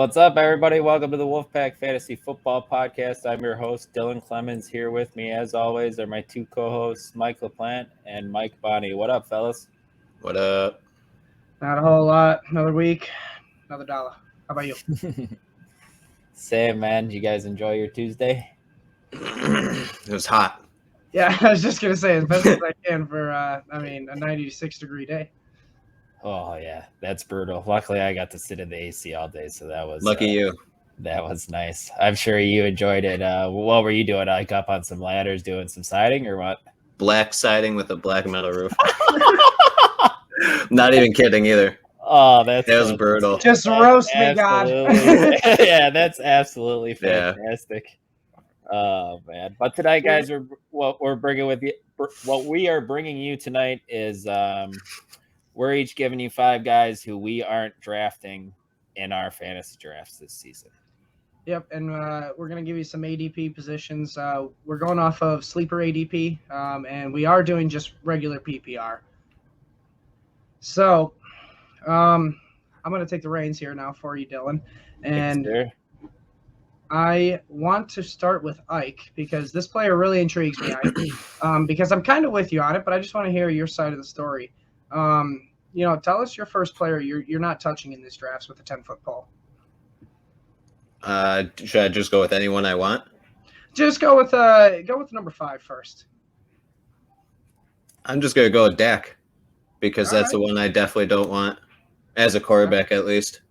What's up, everybody? Welcome to the Wolfpack Fantasy Football Podcast. I'm your host, Dylan Clemens. Here with me, as always, are my two co-hosts, Mike LaPlante and Mike Bonney. What up, fellas? What up? Not a whole lot. Another week, another dollar. How about you? Same, man. Did you guys enjoy your Tuesday? It was hot. Yeah, I was just going to say as best as I can for, a 96-degree day. Oh, yeah. That's brutal. Luckily, I got to sit in the AC all day, so that was... Lucky you. That was nice. I'm sure you enjoyed it. What were you doing? Like up on some ladders doing some siding or what? Black siding with a black metal roof. Not even kidding either. Oh, that was brutal. Just roast me, God. Yeah, that's absolutely fantastic. Oh man! But tonight, guys, what we are bringing you tonight is we're each giving you 5 guys who we aren't drafting in our fantasy drafts this season. Yep, and we're going to give you some ADP positions. We're going off of sleeper ADP, and we are doing just regular PPR. So, I'm going to take the reins here now for you, Dylan. And I want to start with Ike because this player really intrigues me, Ike, because I'm kind of with you on it, but I just want to hear your side of the story. Tell us your first player you're not touching in these drafts with a 10-foot pole. Should I just go with anyone I want? Just go with number 5 first. I'm just gonna go with Dak because that's All right. the one I definitely don't want as a quarterback, at least.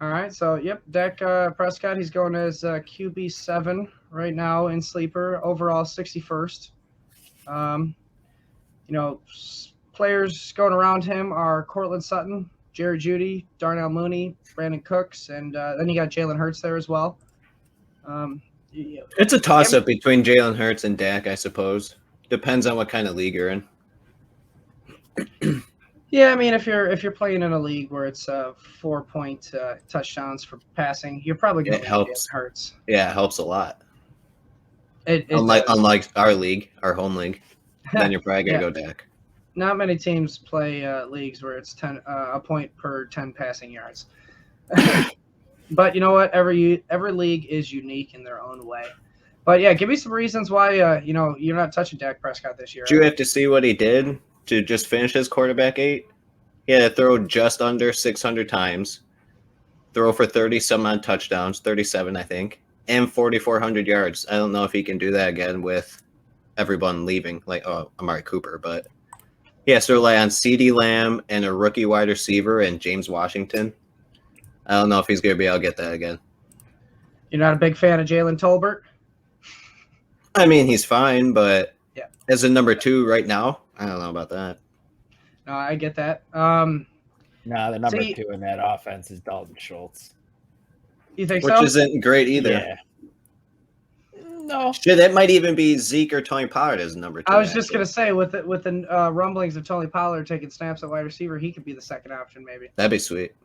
All right, so yep, Dak Prescott. He's going as QB 7 right now in sleeper. Overall 61st. Players going around him are Cortland Sutton, Jerry Jeudy, Darnell Mooney, Brandon Cooks, and then you got Jalen Hurts there as well. It's a toss-up between Jalen Hurts and Dak, I suppose. Depends on what kind of league you're in. Yeah, I mean, if you're playing in a league where it's 4-point touchdowns for passing, you're probably going to helps. Jalen Hurts. Yeah, it helps a lot. Unlike our league, our home league, then you're probably gonna go Dak. Not many teams play leagues where it's a point per 10 passing yards. But you know what? Every league is unique in their own way. But yeah, give me some reasons why you're not touching Dak Prescott this year. Do you have to see what he did to just finish his quarterback 8? He had to throw just under 600 times, throw for 30 some odd touchdowns, 37 I think, and 4,400 yards. I don't know if he can do that again with everyone leaving, like Amari Cooper, but he has to rely on CeeDee Lamb and a rookie wide receiver and James Washington. I don't know if he's going to be able to get that again. You're not a big fan of Jalen Tolbert? I mean, he's fine, but yeah, as a number 2 right now, I don't know about that. No, I get that. No, the number 2 in that offense is Dalton Schultz. You think Which so? Which isn't great either. Yeah. No. Shit, that might even be Zeke or Tony Pollard as number 2. I was just going to say, with the rumblings of Tony Pollard taking snaps at wide receiver, he could be the second option maybe. That'd be sweet.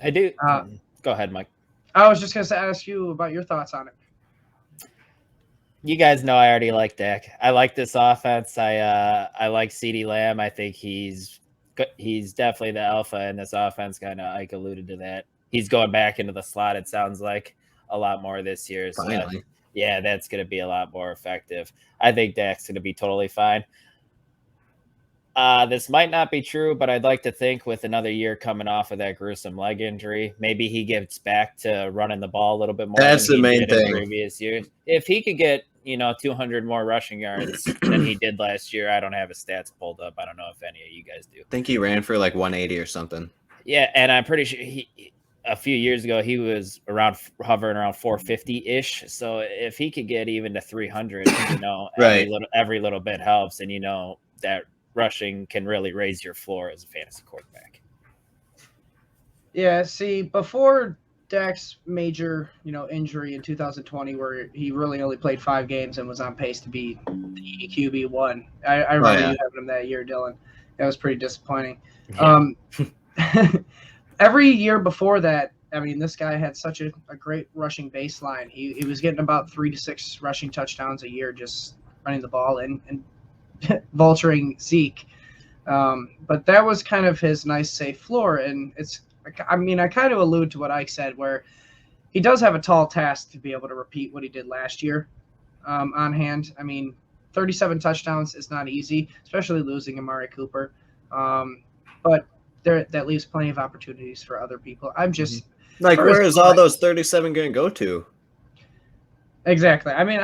I do. Go ahead, Mike. I was just going to ask you about your thoughts on it. You guys know I already like Dak. I like this offense. I like CeeDee Lamb. I think he's definitely the alpha in this offense. Kind of Ike alluded to that. He's going back into the slot, it sounds like, a lot more this year. So Finally. Yeah, that's going to be a lot more effective. I think Dak's going to be totally fine. This might not be true, but I'd like to think with another year coming off of that gruesome leg injury, maybe he gets back to running the ball a little bit more. That's the main thing. Previous years, if he could get 200 more rushing yards than he did last year, I don't have his stats pulled up. I don't know if any of you guys do. I think he ran for like 180 or something. Yeah, and I'm pretty sure a few years ago, he was hovering around 450-ish. So if he could get even to 300, right. every little bit helps. And that rushing can really raise your floor as a fantasy quarterback. Yeah, see, before Dak's major, injury in 2020, where he really only played 5 games and was on pace to be the QB1. I remember you having him that year, Dylan. That was pretty disappointing. Yeah. Every year before that, I mean, this guy had such a great rushing baseline. He was getting about 3 to 6 rushing touchdowns a year just running the ball and vulturing Zeke. But that was kind of his nice, safe floor. And it's I mean, I kind of allude to what Ike said, where he does have a tall task to be able to repeat what he did last year on hand. I mean, 37 touchdowns is not easy, especially losing Amari Cooper. But that leaves plenty of opportunities for other people. I'm just like, where is all those 37 going to go to? Exactly. I mean,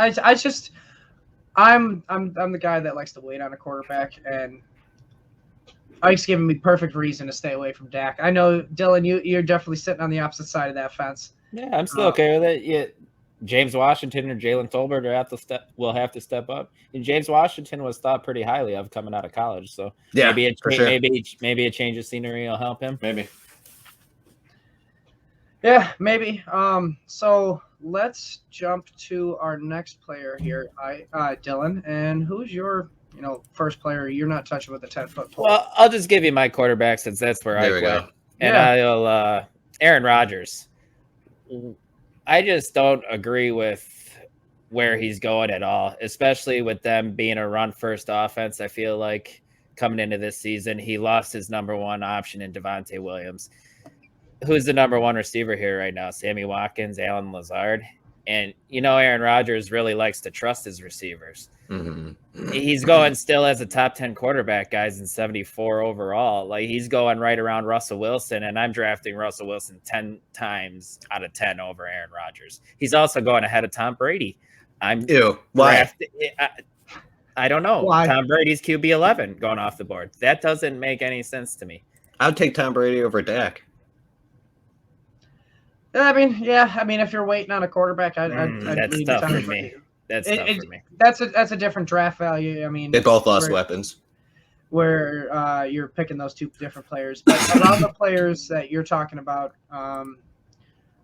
I'm the guy that likes to wait on a quarterback, and Ike's giving me perfect reason to stay away from Dak. I know, Dylan, you're definitely sitting on the opposite side of that fence. Yeah, I'm still okay with it. Yeah, James Washington or Jalen Tolbert will have to step up. And James Washington was thought pretty highly of coming out of college, so maybe a change of scenery will help him. Maybe. Yeah, maybe. So let's jump to our next player here, Dylan. And who's your first player you're not touching with the 10-foot pole? Well, I'll just give you my quarterback since that's where I went. And I'll Aaron Rodgers. I just don't agree with where he's going at all, especially with them being a run-first offense. I feel like coming into this season, he lost his number one option in Javonte Williams. Who's the number one receiver here right now? Sammy Watkins, Allen Lazard. And, Aaron Rodgers really likes to trust his receivers. Mm-hmm. He's going still as a top 10 quarterback, guys, in 74 overall. Like, he's going right around Russell Wilson, and I'm drafting Russell Wilson 10 times out of 10 over Aaron Rodgers. He's also going ahead of Tom Brady. Why? I don't know. Why? Tom Brady's QB 11 going off the board. That doesn't make any sense to me. I would take Tom Brady over Dak. I mean, if you're waiting on a quarterback, I'd that's tough for me. That's tough for me. That's a different draft value. I mean, they both lost weapons. Where you're picking those two different players, but around the players that you're talking about,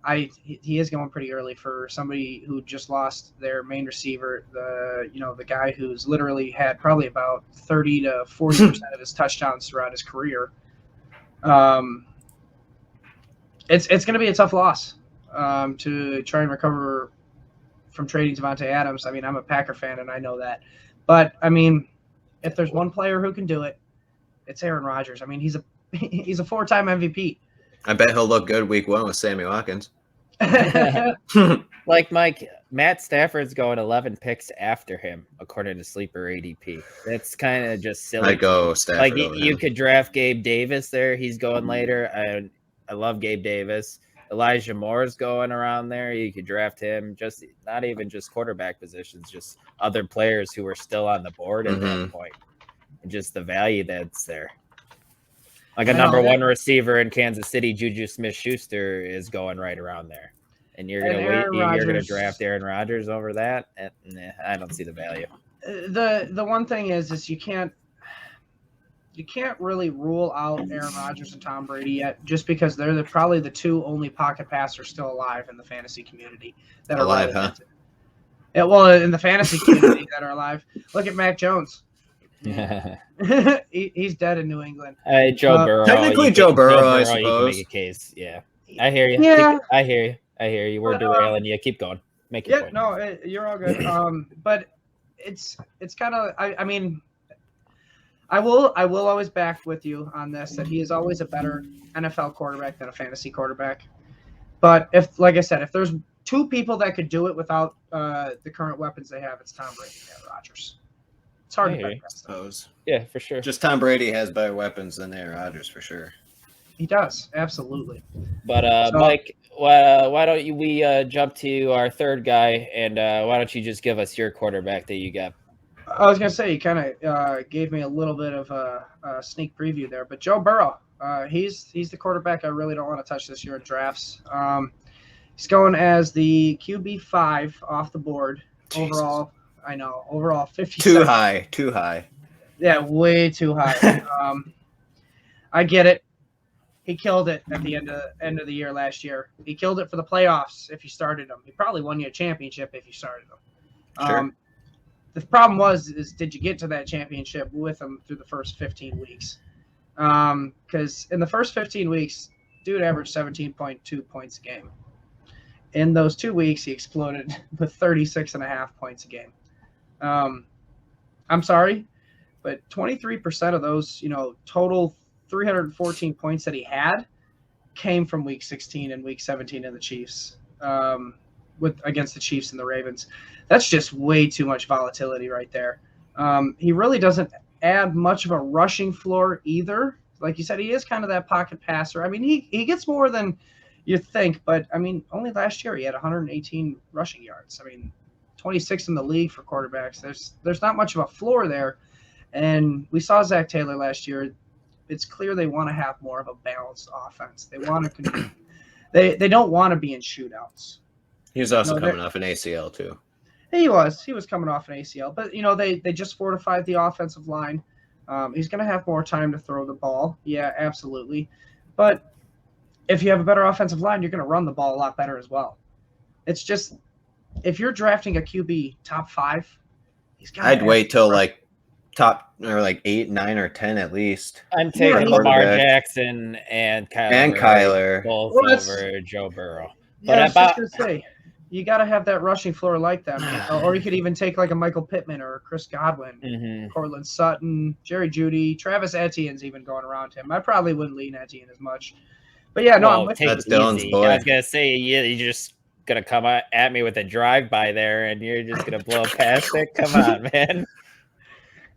he is going pretty early for somebody who just lost their main receiver. The guy who's literally had probably about 30 to 40% of his touchdowns throughout his career. It's going to be a tough loss to try and recover from trading Davante Adams. I mean, I'm a Packer fan, and I know that. But, I mean, if there's one player who can do it, it's Aaron Rodgers. I mean, he's a four-time MVP. I bet he'll look good week 1 with Sammy Watkins. Like Mike, Matt Stafford's going 11 picks after him, according to Sleeper ADP. That's kind of just silly. I go Stafford. Like, you could draft Gabe Davis there. He's going later. I love Gabe Davis. Elijah Moore's going around there. You could draft him. Just not even just quarterback positions, just other players who are still on the board at that point. And just the value that's there. Like a number one receiver in Kansas City, Juju Smith-Schuster is going right around there. And you're going to wait. You're going to draft Aaron Rodgers over that? I don't see the value. The one thing is you can't really rule out Aaron Rodgers and Tom Brady yet, just because they're probably the two only pocket passers still alive in the fantasy community that are alive, huh? Yeah, well, in the fantasy community that are alive. Look at Mac Jones. Yeah. He's dead in New England. Joe Burrow. Technically, Joe Burrow, I suppose. You can make a case. Yeah, I hear you. Yeah. I hear you. We're derailing you. Keep going. Make your point. No, you're all good. But it's kind of. I mean. I will always back with you on this, that he is always a better NFL quarterback than a fantasy quarterback. But like I said, if there's two people that could do it without the current weapons they have, it's Tom Brady and Aaron Rodgers. It's hard to pick, I suppose. Yeah, for sure. Just Tom Brady has better weapons than Aaron Rodgers, for sure. He does, absolutely. But Mike, why don't we jump to our third guy, and why don't you just give us your quarterback that you got? I was going to say, you kind of gave me a little bit of a sneak preview there, but Joe Burrow, he's the quarterback I really don't want to touch this year in drafts. He's going as the QB5 off the board. Jesus. Overall, I know, overall 50. Too high. Yeah, way too high. I get it. He killed it at the end of the year last year. He killed it for the playoffs if you started him. He probably won you a championship if you started him. Sure. The problem is did you get to that championship with him through the first 15 weeks? Because in the first 15 weeks, dude averaged 17.2 points a game. In those 2 weeks, he exploded with 36.5 points a game. I'm sorry, but 23% of those, total 314 points that he had came from Week 16 and Week 17 in the Chiefs against the Chiefs and the Ravens. That's just way too much volatility right there. He really doesn't add much of a rushing floor either. Like you said, he is kind of that pocket passer. I mean, he gets more than you think, but I mean, only last year he had 118 rushing yards. I mean, 26 in the league for quarterbacks. There's not much of a floor there. And we saw Zach Taylor last year. It's clear they want to have more of a balanced offense. They want to they don't want to be in shootouts. He was also coming off an ACL too. He was coming off an ACL, but they just fortified the offensive line. He's going to have more time to throw the ball. Yeah, absolutely. But if you have a better offensive line, you're going to run the ball a lot better as well. It's just, if you're drafting a QB top 5, I'd wait till like top or like 8, 9, or 10 at least. I'm taking Lamar Jackson and Kyler both over Joe Burrow. But I was just going to say, you got to have that rushing floor like them. Or you could even take like a Michael Pittman or a Chris Godwin, Cortland Sutton, Jerry Jeudy, Travis Etienne's even going around him. I probably wouldn't lean Etienne as much. But yeah, no, I'm with you. That's Dylan's boy. I was going to say, you're just going to come at me with a drive-by there, and you're just going to blow past it? Come on, man.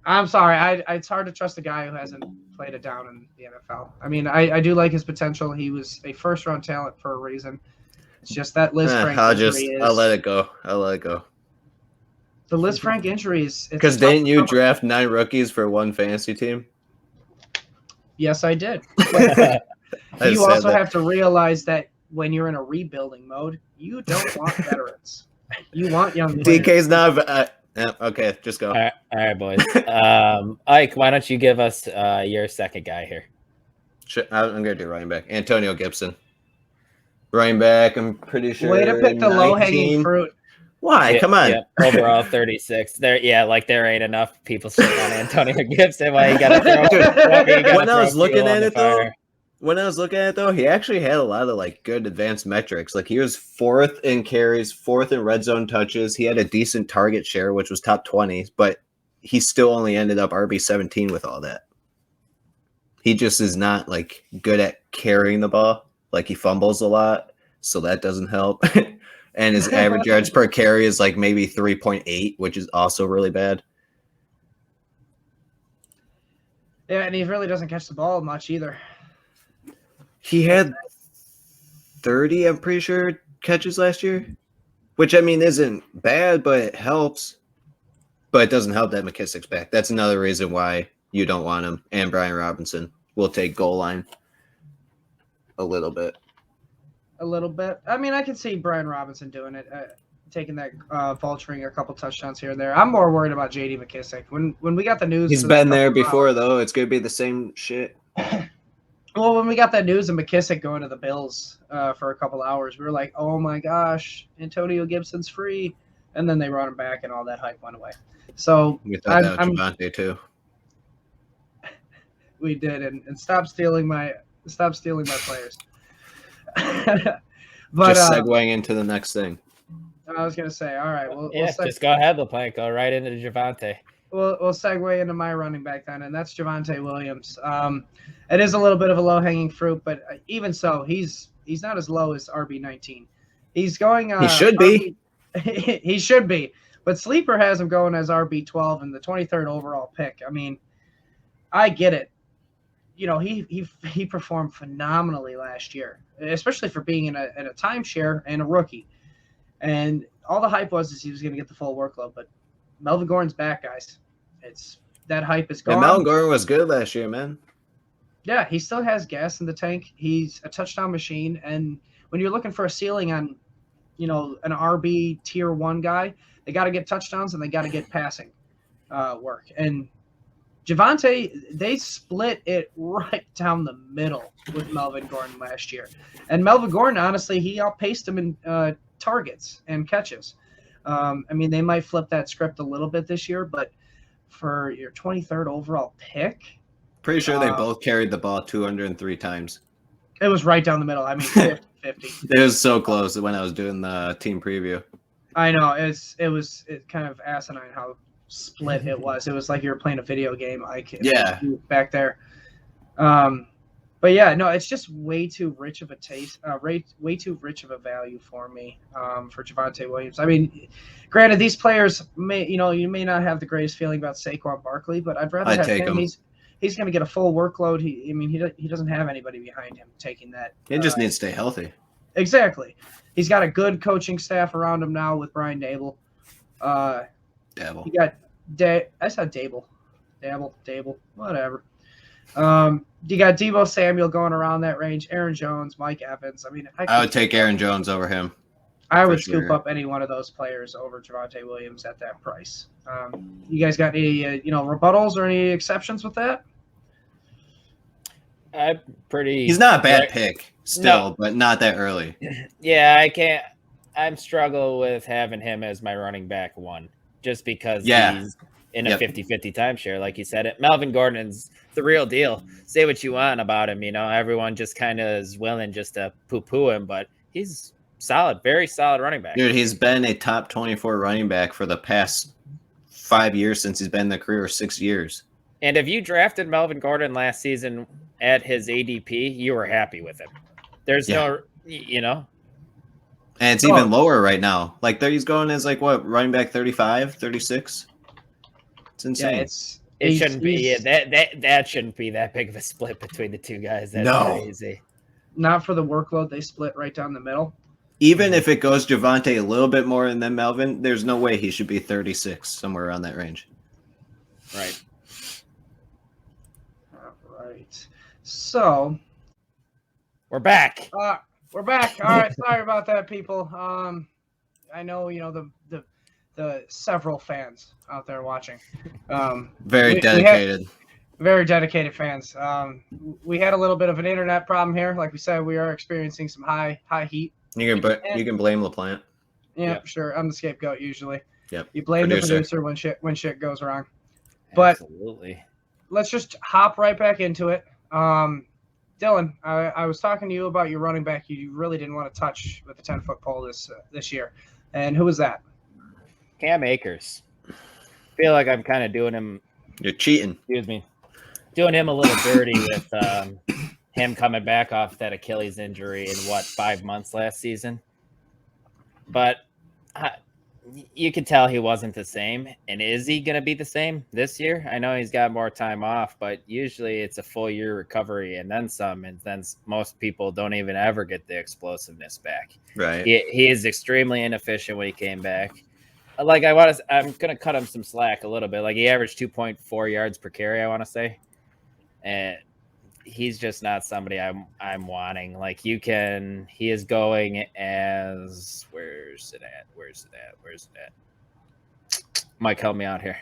I'm sorry. It's hard to trust a guy who hasn't played it down in the NFL. I mean, I do like his potential. He was a first-round talent for a reason. It's just that Liz Frank injury I'll let it go. The Liz Frank injury is... Because didn't you draft 9 rookies for one fantasy team? Yes, I did. You also have to realize that when you're in a rebuilding mode, you don't want veterans. You want young players. DK's not... okay, just go. All right, boys. Ike, why don't you give us your second guy here? I'm going to do running back. Antonio Gibson. Running back, I'm pretty sure. Way to pick the low-hanging fruit. Why? Yeah, come on. Yeah, overall 36. There ain't enough people sitting on Antonio Gibson. Why you got to throw? When I was looking at it though, he actually had a lot of like good advanced metrics. Like he was 4th in carries, 4th in red zone touches. He had a decent target share, which was top 20, but he still only ended up RB17 with all that. He just is not like good at carrying the ball. Like he fumbles a lot, so that doesn't help. And his average yards per carry is like maybe 3.8, which is also really bad. Yeah, and he really doesn't catch the ball much either. He had 30, I'm pretty sure, catches last year, which I mean isn't bad, but it helps. But it doesn't help that McKissick's back. That's another reason why you don't want him. And Brian Robinson will take goal line. A little bit. I mean, I can see Brian Robinson doing it, taking that vulturing a couple touchdowns here and there. I'm more worried about J.D. McKissick. When we got the news, he's been there before though. It's gonna be the same shit. Well, when we got that news of McKissick going to the Bills for a couple hours, we were like, "Oh my gosh, Antonio Gibson's free," and then they brought him back, and all that hype went away. So we thought that was Javonte too. We did, and stop stealing my players. But just segueing into the next thing. I was gonna say, all right, we'll just go ahead, LaPlante. Go right into Javonte. We'll segue into my running back then, and that's Javonte Williams. It is a little bit of a low-hanging fruit, but even so, he's not as low as RB19. He's going. He should be. He should be, but Sleeper has him going as RB12 and the 23rd overall pick. I mean, I get it. He performed phenomenally last year, especially for being in a timeshare and a rookie. And all the hype was he was going to get the full workload, but Melvin Gordon's back, guys. That hype is gone. And Melvin Gordon was good last year, man. Yeah, he still has gas in the tank. He's a touchdown machine, and when you're looking for a ceiling on, an RB tier 1 guy, they got to get touchdowns and they got to get passing work. And Javonte, they split it right down the middle with Melvin Gordon last year. And Melvin Gordon, honestly, he outpaced him in targets and catches. I mean, they might flip that script a little bit this year, but for your 23rd overall pick. Pretty sure they both carried the ball 203 times. It was right down the middle. I mean, 50-50. It was so close when I was doing the team preview. I know. It was kind of asinine how split it was. It was like you were playing a video game. Yeah. Back there. But yeah, no, it's just way too rich of a taste, way too rich of a value for me for Javonte Williams. I mean, granted, these players you may not have the greatest feeling about Saquon Barkley, but I'd rather have him. He's going to get a full workload. He doesn't have anybody behind him taking that. He just needs to stay healthy. Exactly. He's got a good coaching staff around him now with Brian Dable. Dabble. He got I said Dable, whatever. You got Deebo Samuel going around that range, Aaron Jones, Mike Evans. I mean, I would take Aaron Jones over him. I would scoop up any one of those players over Javonte Williams at that price. You guys got any rebuttals or any exceptions with that? He's not a bad pick still, but not that early. Yeah, I can't. I'm struggling with having him as my running back one, just because he's in a 50-50 timeshare, like you said. It Melvin Gordon's the real deal. Say what you want about him, everyone just kind of is willing just to poo-poo him, but he's solid, very solid running back. Dude, he's been a top 24 running back for the past 5 years since he's been in the career, 6 years. And if you drafted Melvin Gordon last season at his ADP, you were happy with him. There's no. And it's even lower right now. Like he's going as running back 35, 36. It's insane. Yeah, it shouldn't be that shouldn't be that big of a split between the two guys. That's crazy. Not for the workload, they split right down the middle. Even if it goes Javonte a little bit more than Melvin, there's no way he should be 36, somewhere around that range. Right. All right. So we're back. We're back. All right. Sorry about that, people. I know the several fans out there watching. Very dedicated. Very dedicated fans. We had a little bit of an internet problem here. Like we said, we are experiencing some high heat. You can blame LaPlante. Yeah, sure. I'm the scapegoat usually. Yep. You blame the producer when shit goes wrong. But absolutely. Let's just hop right back into it. Dylan, I was talking to you about your running back you really didn't want to touch with the 10-foot pole this year. And who was that? Cam Akers. Feel like I'm kind of doing him. You're cheating. Excuse me. Doing him a little dirty with him coming back off that Achilles injury in 5 months last season. But you could tell he wasn't the same. And is he going to be the same this year? I know he's got more time off, but usually it's a full year recovery and then some. And then most people don't even ever get the explosiveness back. Right. He is extremely inefficient when he came back. I'm going to cut him some slack a little bit. Like he averaged 2.4 yards per carry, I want to say. And he's just not somebody I'm wanting. Like he is going as, where's it at? Mike, help me out here.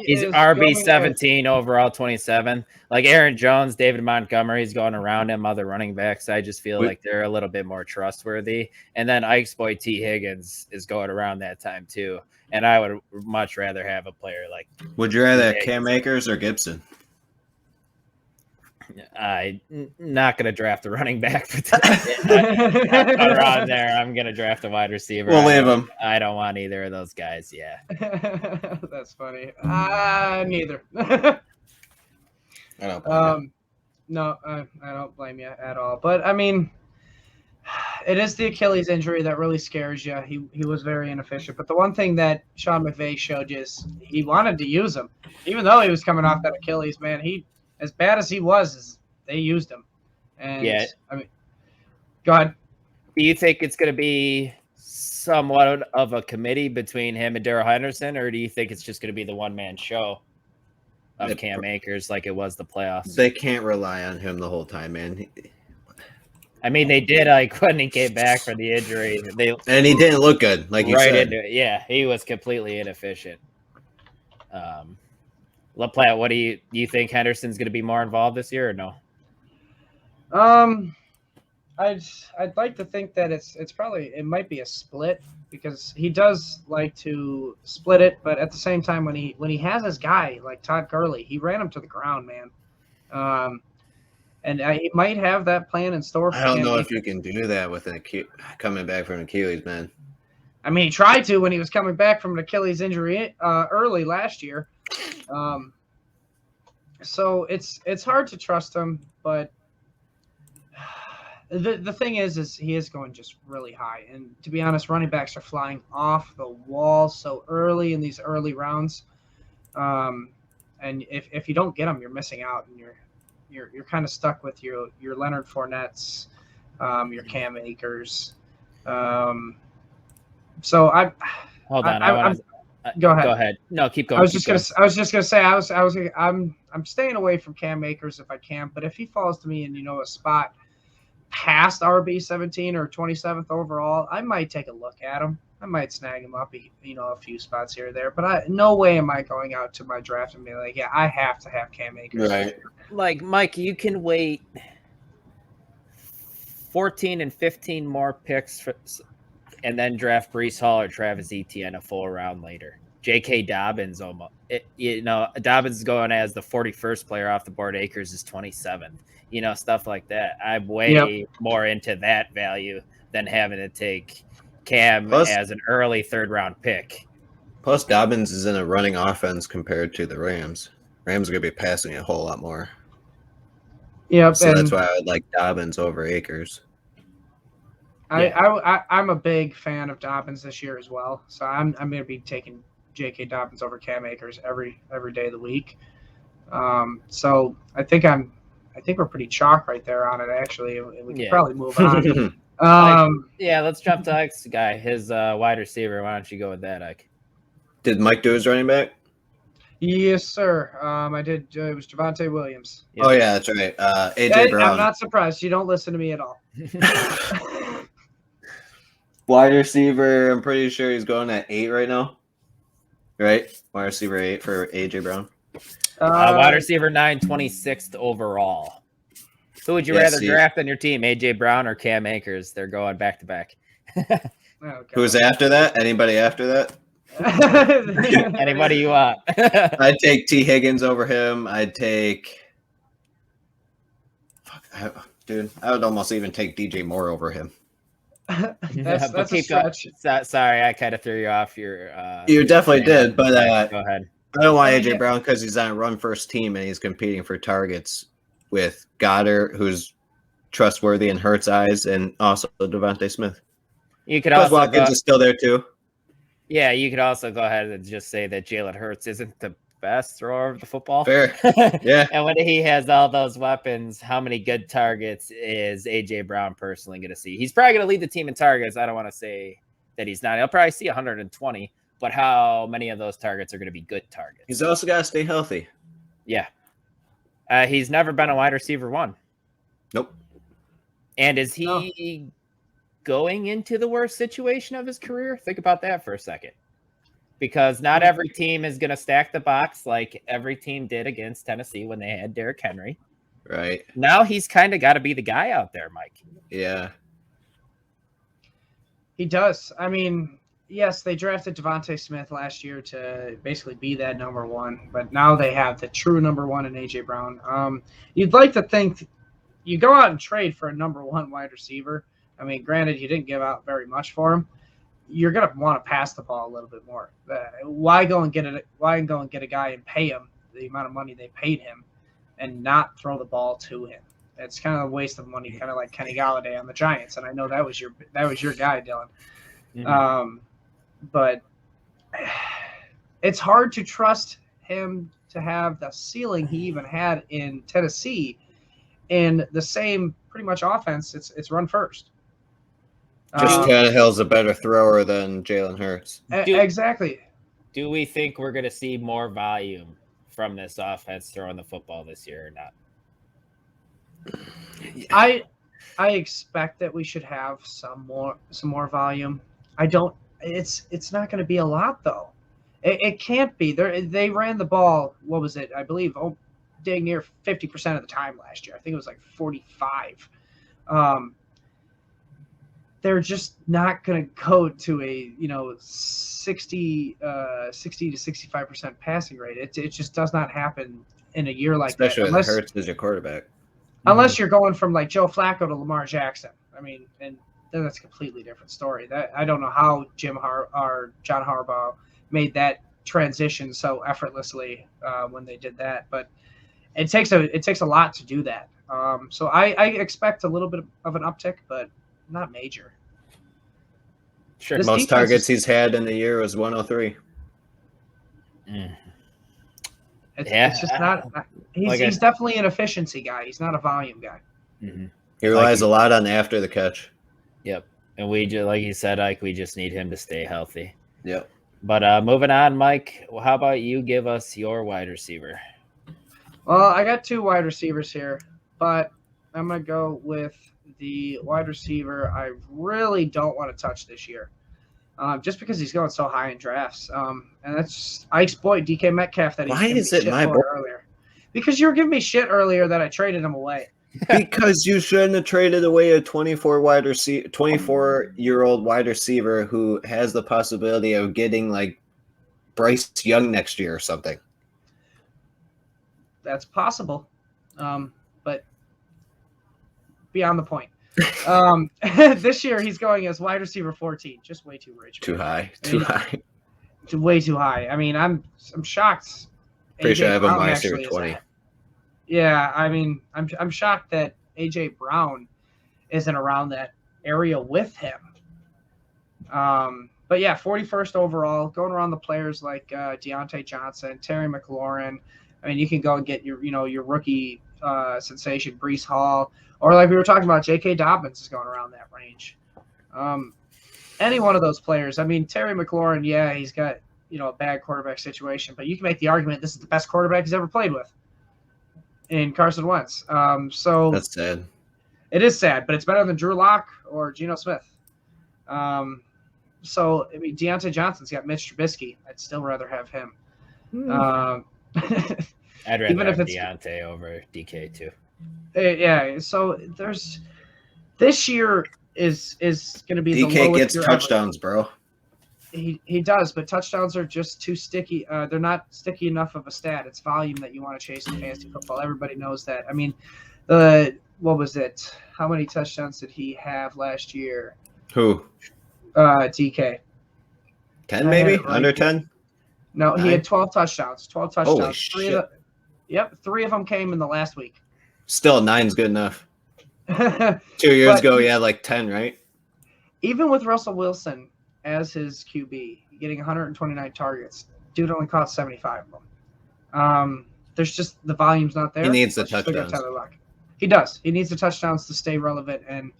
He's RB 17 overall 27. Like Aaron Jones, David Montgomery's going around him, other running backs. I just feel like they're a little bit more trustworthy. And then Ike's boy T. Higgins is going around that time too. And I would much rather have a player like. Would you rather Cam Akers or Gibson? I'm not going to draft a running back, but around there, I'm going to draft a wide receiver. We'll leave him. I don't want either of those guys. Yeah, that's funny. Neither. I don't blame you. No, I don't blame you at all. But I mean, it is the Achilles injury that really scares you. He was very inefficient. But the one thing that Sean McVay showed you is he wanted to use him, even though he was coming off that Achilles. Man, as bad as he was, they used him. And yeah. I mean, go ahead. Do you think it's going to be somewhat of a committee between him and Darrell Henderson, or do you think it's just going to be the one-man show of Cam Akers like it was the playoffs? They can't rely on him the whole time, man. I mean, they did when he came back from the injury. And he didn't look good, like you said. Into it. Yeah, he was completely inefficient. LaPlante, what do you think Henderson's going to be more involved this year or no? I'd like to think that it might be a split because he does like to split it, but at the same time when he has his guy like Todd Gurley, he ran him to the ground, man. And he might have that plan in store for him. I don't know if you can do that with coming back from Achilles, man. I mean, he tried to when he was coming back from an Achilles injury early last year. So it's hard to trust him, but The thing is he is going just really high. And to be honest, running backs are flying off the wall so early in these early rounds. And if you don't get them, you're missing out, and you're kind of stuck with your Leonard Fournettes, your Cam Akers. So I hold on. go ahead. Go ahead. No, keep going. I was just gonna say I'm staying away from Cam Akers if I can, but if he falls to me in a spot past RB 17 or 27th overall, I might take a look at him. I might snag him up, a few spots here or there. But no way am I going out to my draft and be like, yeah, I have to have Cam Akers. Right. Like, Mike, you can wait 14 and 15 more picks and then draft Breece Hall or Travis Etienne a full round later. J.K. Dobbins Dobbins is going as the 41st player off the board. Akers is 27th. Stuff like that. I'm way more into that value than having to take Cam as an early third-round pick. Plus, Dobbins is in a running offense compared to the Rams. Rams are going to be passing a whole lot more. Yep. So that's why I would like Dobbins over Akers. I'm a big fan of Dobbins this year as well. So I'm going to be taking J.K. Dobbins over Cam Akers every day of the week. So I think we're pretty chalk right there on it. Actually, we can probably move on. Let's jump to Ike's guy, his wide receiver. Why don't you go with that, Ike? Did Mike do his running back? Yes, sir. I did. It was Javonte Williams. Yep. Oh yeah, that's right. AJ Brown. I'm not surprised. You don't listen to me at all. Wide receiver. I'm pretty sure he's going at 8 right now. Right, wide receiver 8 for AJ Brown. Wide receiver 9, 26th overall. Who would you rather draft on your team, AJ Brown or Cam Akers? They're going back to back. Who's after that? Anybody after that? Anybody you want? I'd take T. Higgins over him. I'd take. I would almost even take DJ Moore over him. that's a stretch. Sorry, I kind of threw you off your. You definitely did, but go ahead. I don't want AJ Brown because he's on a run-first team and he's competing for targets with Goddard, who's trustworthy in Hurts' eyes, and also Devontae Smith. You could also Watkins is still there too. Yeah, you could also go ahead and just say that Jalen Hurts isn't the best thrower of the football. Fair. Yeah. And when he has all those weapons, how many good targets is AJ Brown personally going to see? He's probably going to lead the team in targets. I don't want to say that he's not. He'll probably see 120, but how many of those targets are going to be good targets? He's also got to stay healthy. Yeah. He's never been a wide receiver 1. Nope. And is he going into the worst situation of his career? Think about that for a second. Because not every team is going to stack the box like every team did against Tennessee when they had Derrick Henry. Right. Now he's kind of got to be the guy out there, Mike. Yeah. He does. I mean, yes, they drafted Devontae Smith last year to basically be that number 1, but now they have the true number 1 in AJ Brown. You'd like to think you go out and trade for a number 1 wide receiver. I mean, granted, you didn't give out very much for him. You're gonna want to pass the ball a little bit more. Why go and get a guy and pay him the amount of money they paid him, and not throw the ball to him? It's kind of a waste of money, kind of like Kenny Golladay on the Giants. And I know that was your guy, Dylan. Mm-hmm. But it's hard to trust him to have the ceiling he even had in Tennessee, in the same pretty much offense. It's run first. Just Tannehill's a better thrower than Jalen Hurts. Exactly. Do we think we're going to see more volume from this offense throwing the football this year or not? I expect that we should have some more volume. I don't. It's not going to be a lot though. It can't be. They ran the ball. What was it? I believe dang near 50% of the time last year. I think it was like 45. They're just not going to go to a 60 to 65% passing rate. It just does not happen in a year like especially that. Especially when Hurts is your quarterback. Unless you're going from like Joe Flacco to Lamar Jackson. I mean, and then that's a completely different story. That I don't know how John Harbaugh made that transition so effortlessly when they did that, but it takes a lot to do that. So I expect a little bit of an uptick, but not major. Sure. Most targets he's had in the year was 103. It's just not. He's definitely an efficiency guy. He's not a volume guy. Mm-hmm. He relies a lot on after the catch. Yep, and we just, like you said, Ike, we just need him to stay healthy. Yep. But moving on, Mike, how about you give us your wide receiver? Well, I got 2 wide receivers here, but I'm going to go with the wide receiver I really don't want to touch this year, just because he's going so high in drafts. And that's Ike's boy, DK Metcalf, that he's giving me shit for earlier. Because you were giving me shit earlier that I traded him away. Because you shouldn't have traded away a 24-year-old wide receiver who has the possibility of getting like Bryce Young next year or something. That's possible, but beyond the point. This year he's going as wide receiver 14, just way too rich. Too high. Way too high. I mean, I'm shocked. Pretty sure I have him wide receiver 20. Yeah, I mean, I'm shocked that AJ Brown isn't around that area with him. But yeah, 41st overall, going around the players like Deontay Johnson, Terry McLaurin. I mean, you can go and get your rookie sensation, Breece Hall, or like we were talking about, J.K. Dobbins is going around that range. Any one of those players. I mean, Terry McLaurin, yeah, he's got a bad quarterback situation, but you can make the argument this is the best quarterback he's ever played with in Carson Wentz. So that's sad. It is sad, but it's better than Drew Lock or Geno Smith. So I mean, Deontay Johnson's got Mitch Trubisky. I'd still rather have him. I'd rather have Deontay over DK too. Yeah. So this year is going to be DK the lowest gets touchdowns, bro. He does, but touchdowns are just too sticky. They're not sticky enough of a stat. It's volume that you want to chase in fantasy football. Everybody knows that. I mean, what was it? How many touchdowns did he have last year? Who? DK. 10 maybe? Under 10? No, 9? He had 12 touchdowns. 12 touchdowns. Holy shit. 3 of them came in the last week. Still, 9's good enough. 2 years ago, he had like 10, right? Even with Russell Wilson as his QB, getting 129 targets, dude only caught 75 of them. There's just the volume's not there. He needs the touchdowns. He does. He needs the touchdowns to stay relevant. And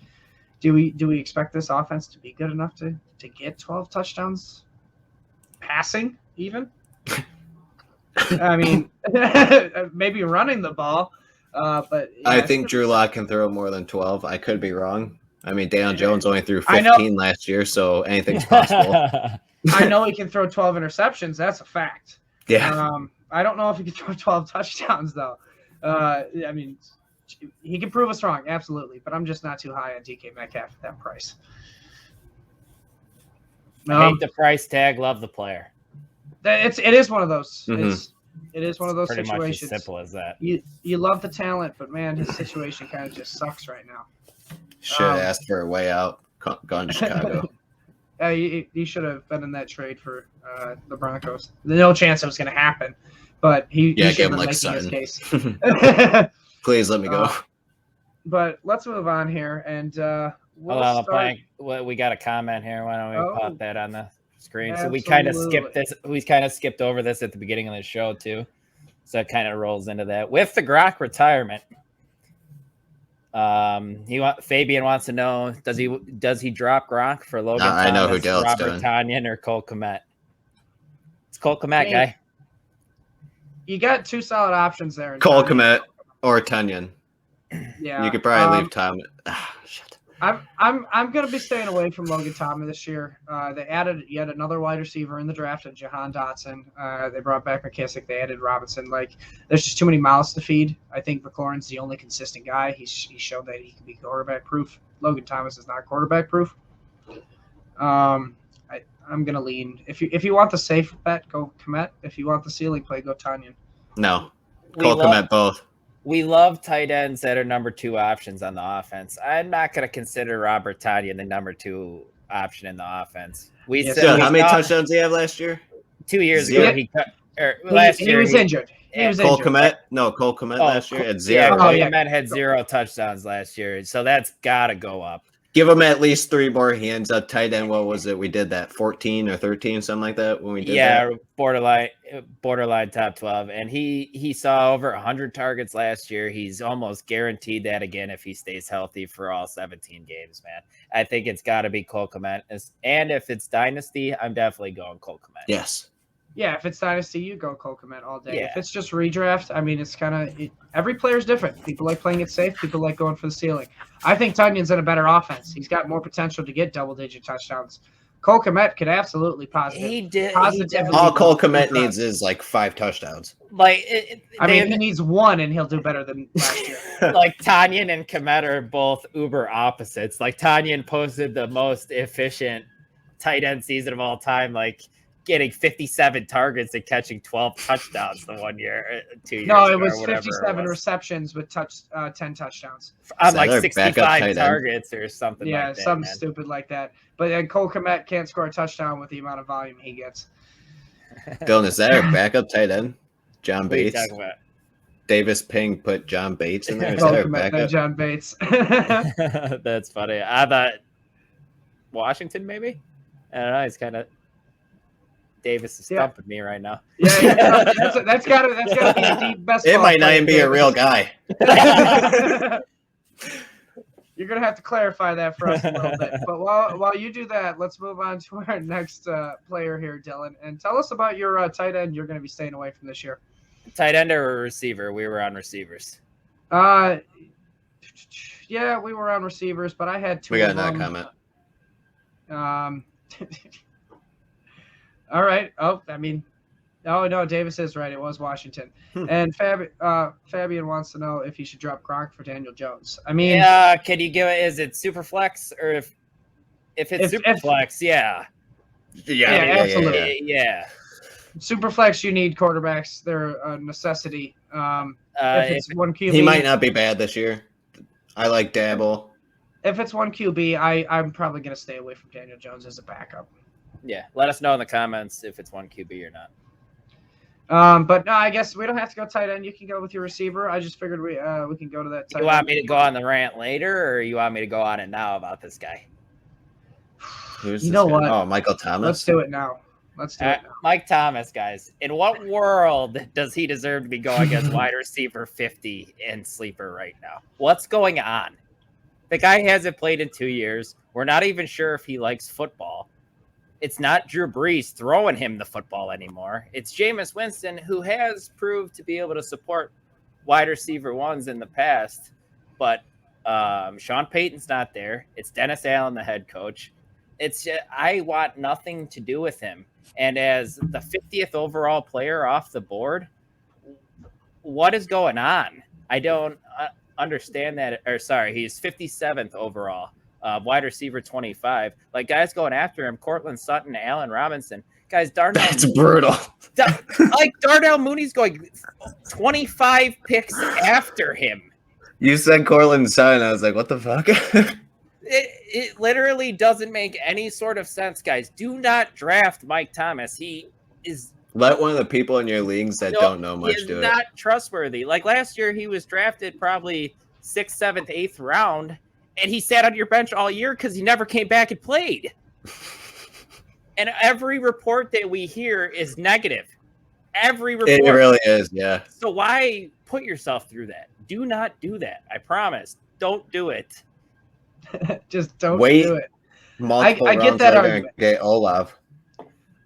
do we expect this offense to be good enough to get 12 touchdowns passing even? I mean, maybe running the ball. But yeah, I think Drew Lock can throw more than 12. I could be wrong. I mean, Daniel Jones only threw 15 last year, so anything's possible. I know he can throw 12 interceptions. That's a fact. Yeah. I don't know if he can throw 12 touchdowns, though. I mean, he can prove us wrong, absolutely, but I'm just not too high on DK Metcalf at that price. Hate the price tag, love the player. It is one of those. Mm-hmm. It is one of those pretty situations. Much as simple as that. You love the talent, but man, his situation kind of just sucks right now. Should have asked for a way out, gone to Chicago. He should have been in that trade for the Broncos. No chance it was going to happen, but he should have been making his case. Please let me go. But let's move on here, and we'll start. We got a comment here. Why don't we pop that on the screen? Absolutely. So we kind of skipped this. We kind of skipped over this at the beginning of the show too, so it kind of rolls into that with the Gronk retirement. Fabian wants to know, does he drop Gronk for Logan Thomas, I know who Dale's Robert Tonyan, or Cole Kmet? It's Cole Kmet, guy. You got 2 solid options there. Cole Kmet or Tonyan. Yeah. You could probably leave Tom. Shit. I'm going to be staying away from Logan Thomas this year. They added yet another wide receiver in the draft, Jahan Dotson. They brought back McKissick. They added Robinson. Like, there's just too many mouths to feed. I think McLaurin's the only consistent guy. He's shown that he can be quarterback proof. Logan Thomas is not quarterback proof. I'm going to lean. If you want the safe bet, go Kmet. If you want the ceiling play, go Tonyan. No, Cole Kmet both. We love tight ends that are number 2 options on the offense. I'm not going to consider Robert Tonyan the number 2 option in the offense. How many touchdowns did he have last year? 2 years ago, Last year he was injured. He was Cole injured. Komet? Cole Komet last year had 0. Yeah, Cole right? Komet had 0 touchdowns last year, so that's got to go up. Give him at least 3 more hands up tight end. What was it? We did that 14 or 13, something like that when we did that. borderline top 12. And he saw over 100 targets last year. He's almost guaranteed that again if he stays healthy for all 17 games, man. I think it's got to be Cole Komet. And if it's Dynasty, I'm definitely going Cole Komet. Yes. Yeah, if it's Dynasty, you go Cole Komet all day. Yeah. If it's just redraft, I mean, it's kind of every player's different. People like playing it safe. People like going for the ceiling. I think Tunyon's in a better offense. He's got more potential to get double-digit touchdowns. Cole Komet could absolutely positively. All Cole Komet needs is like 5 touchdowns. He needs 1, and he'll do better than last year. Like Tanyan and Komet are both uber opposites. Like Tanyan posted the most efficient tight end season of all time, like getting 57 targets and catching 12 touchdowns the 1 year, 2 years. No, it was 57 receptions with 10 touchdowns. On like 65 targets or something like that. Yeah, something stupid like that. But then Cole Komet can't score a touchdown with the amount of volume he gets. Dylan, is that our backup tight end? John What are you Bates? talking about? Davis Ping put John Bates in there. Is Cole that our Komet, backup? John Bates. That's funny. I thought Washington, maybe? I don't know. He's kind of Davis is stumping me right now. Yeah, that's gotta be a deep best. It might not even be a real guy. You're gonna have to clarify that for us a little bit. But while you do that, let's move on to our next player here, Dylan, and tell us about your tight end you're gonna be staying away from this year. Tight end or receiver? We were on receivers. Yeah, we were on receivers, but I had 2. We got another comment. All right. Oh, no, Davis is right. It was Washington. And Fabian wants to know if he should drop Gronk for Daniel Jones. I mean, can you give it? Is it super flex or if it's super flex? Yeah, absolutely. Yeah. Super flex, you need quarterbacks. They're a necessity. If it's 1 QB, he might not be bad this year. I like Dabble. If it's 1 QB, I'm probably going to stay away from Daniel Jones as a backup. Yeah, let us know in the comments if it's 1 QB or not. But no, I guess we don't have to go tight end. You can go with your receiver. I just figured we can go to that. You want me to go on the rant later, or you want me to go on it now about this guy? Who's you know guy? what? Oh, Michael Thomas. Let's do it now. Mike Thomas, guys. In what world does he deserve to be going against wide receiver 50 in sleeper right now? What's going on? The guy hasn't played in 2 years. We're not even sure if he likes football. It's not Drew Brees throwing him the football anymore. It's Jameis Winston, who has proved to be able to support wide receiver 1s in the past. But Sean Payton's not there. It's Dennis Allen, the head coach. It's just, I want nothing to do with him. And as the 50th overall player off the board, what is going on? I don't understand that. Or sorry, he's 57th overall. Wide receiver 25. Like, guys going after him, Cortland Sutton, Allen Robinson. Guys, Darnell. That's brutal. Like, Darnell Mooney's going 25 picks after him. You said Cortland Sutton. I was like, what the fuck? It literally doesn't make any sort of sense, guys. Do not draft Mike Thomas. He is. Let one of the people in your leagues that don't know much do it. He's not trustworthy. Like, last year, he was drafted probably 6th, 7th, 8th round. And he sat on your bench all year because he never came back and played. And every report that we hear is negative. Every report. It really is, yeah. So why put yourself through that? Do not do that. I promise. Don't do it. Just don't do it. I get that argument. Get Olaf.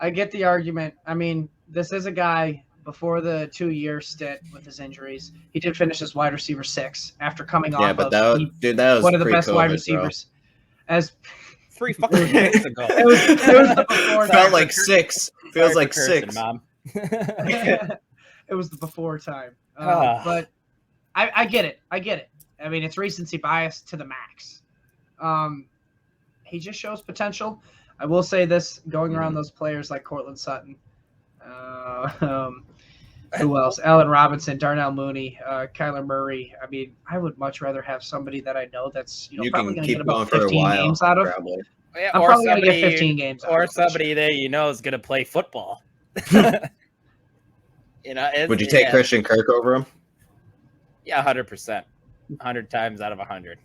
I get the argument. I mean, this is a guy before the 2-year stint with his injuries. He did finish as wide receiver 6 after coming off. Yeah, but that was one of the best wide receivers. Bro. As 3 fucking years ago. It was the before. Felt like 6. Feels like 6. Mom. It was the before time. But I get it. I mean, it's recency bias to the max. He just shows potential. I will say this, going around those players like Cortland Sutton, who else? Allen Robinson, Darnell Mooney, Kyler Murray. I mean, I would much rather have somebody that I know that's probably going to get about 15 games out of. Yeah, I'm probably going to get 15 games out of. Or somebody that you know is going to play football. Would you take Christian Kirk over him? Yeah, 100%. 100 times out of 100.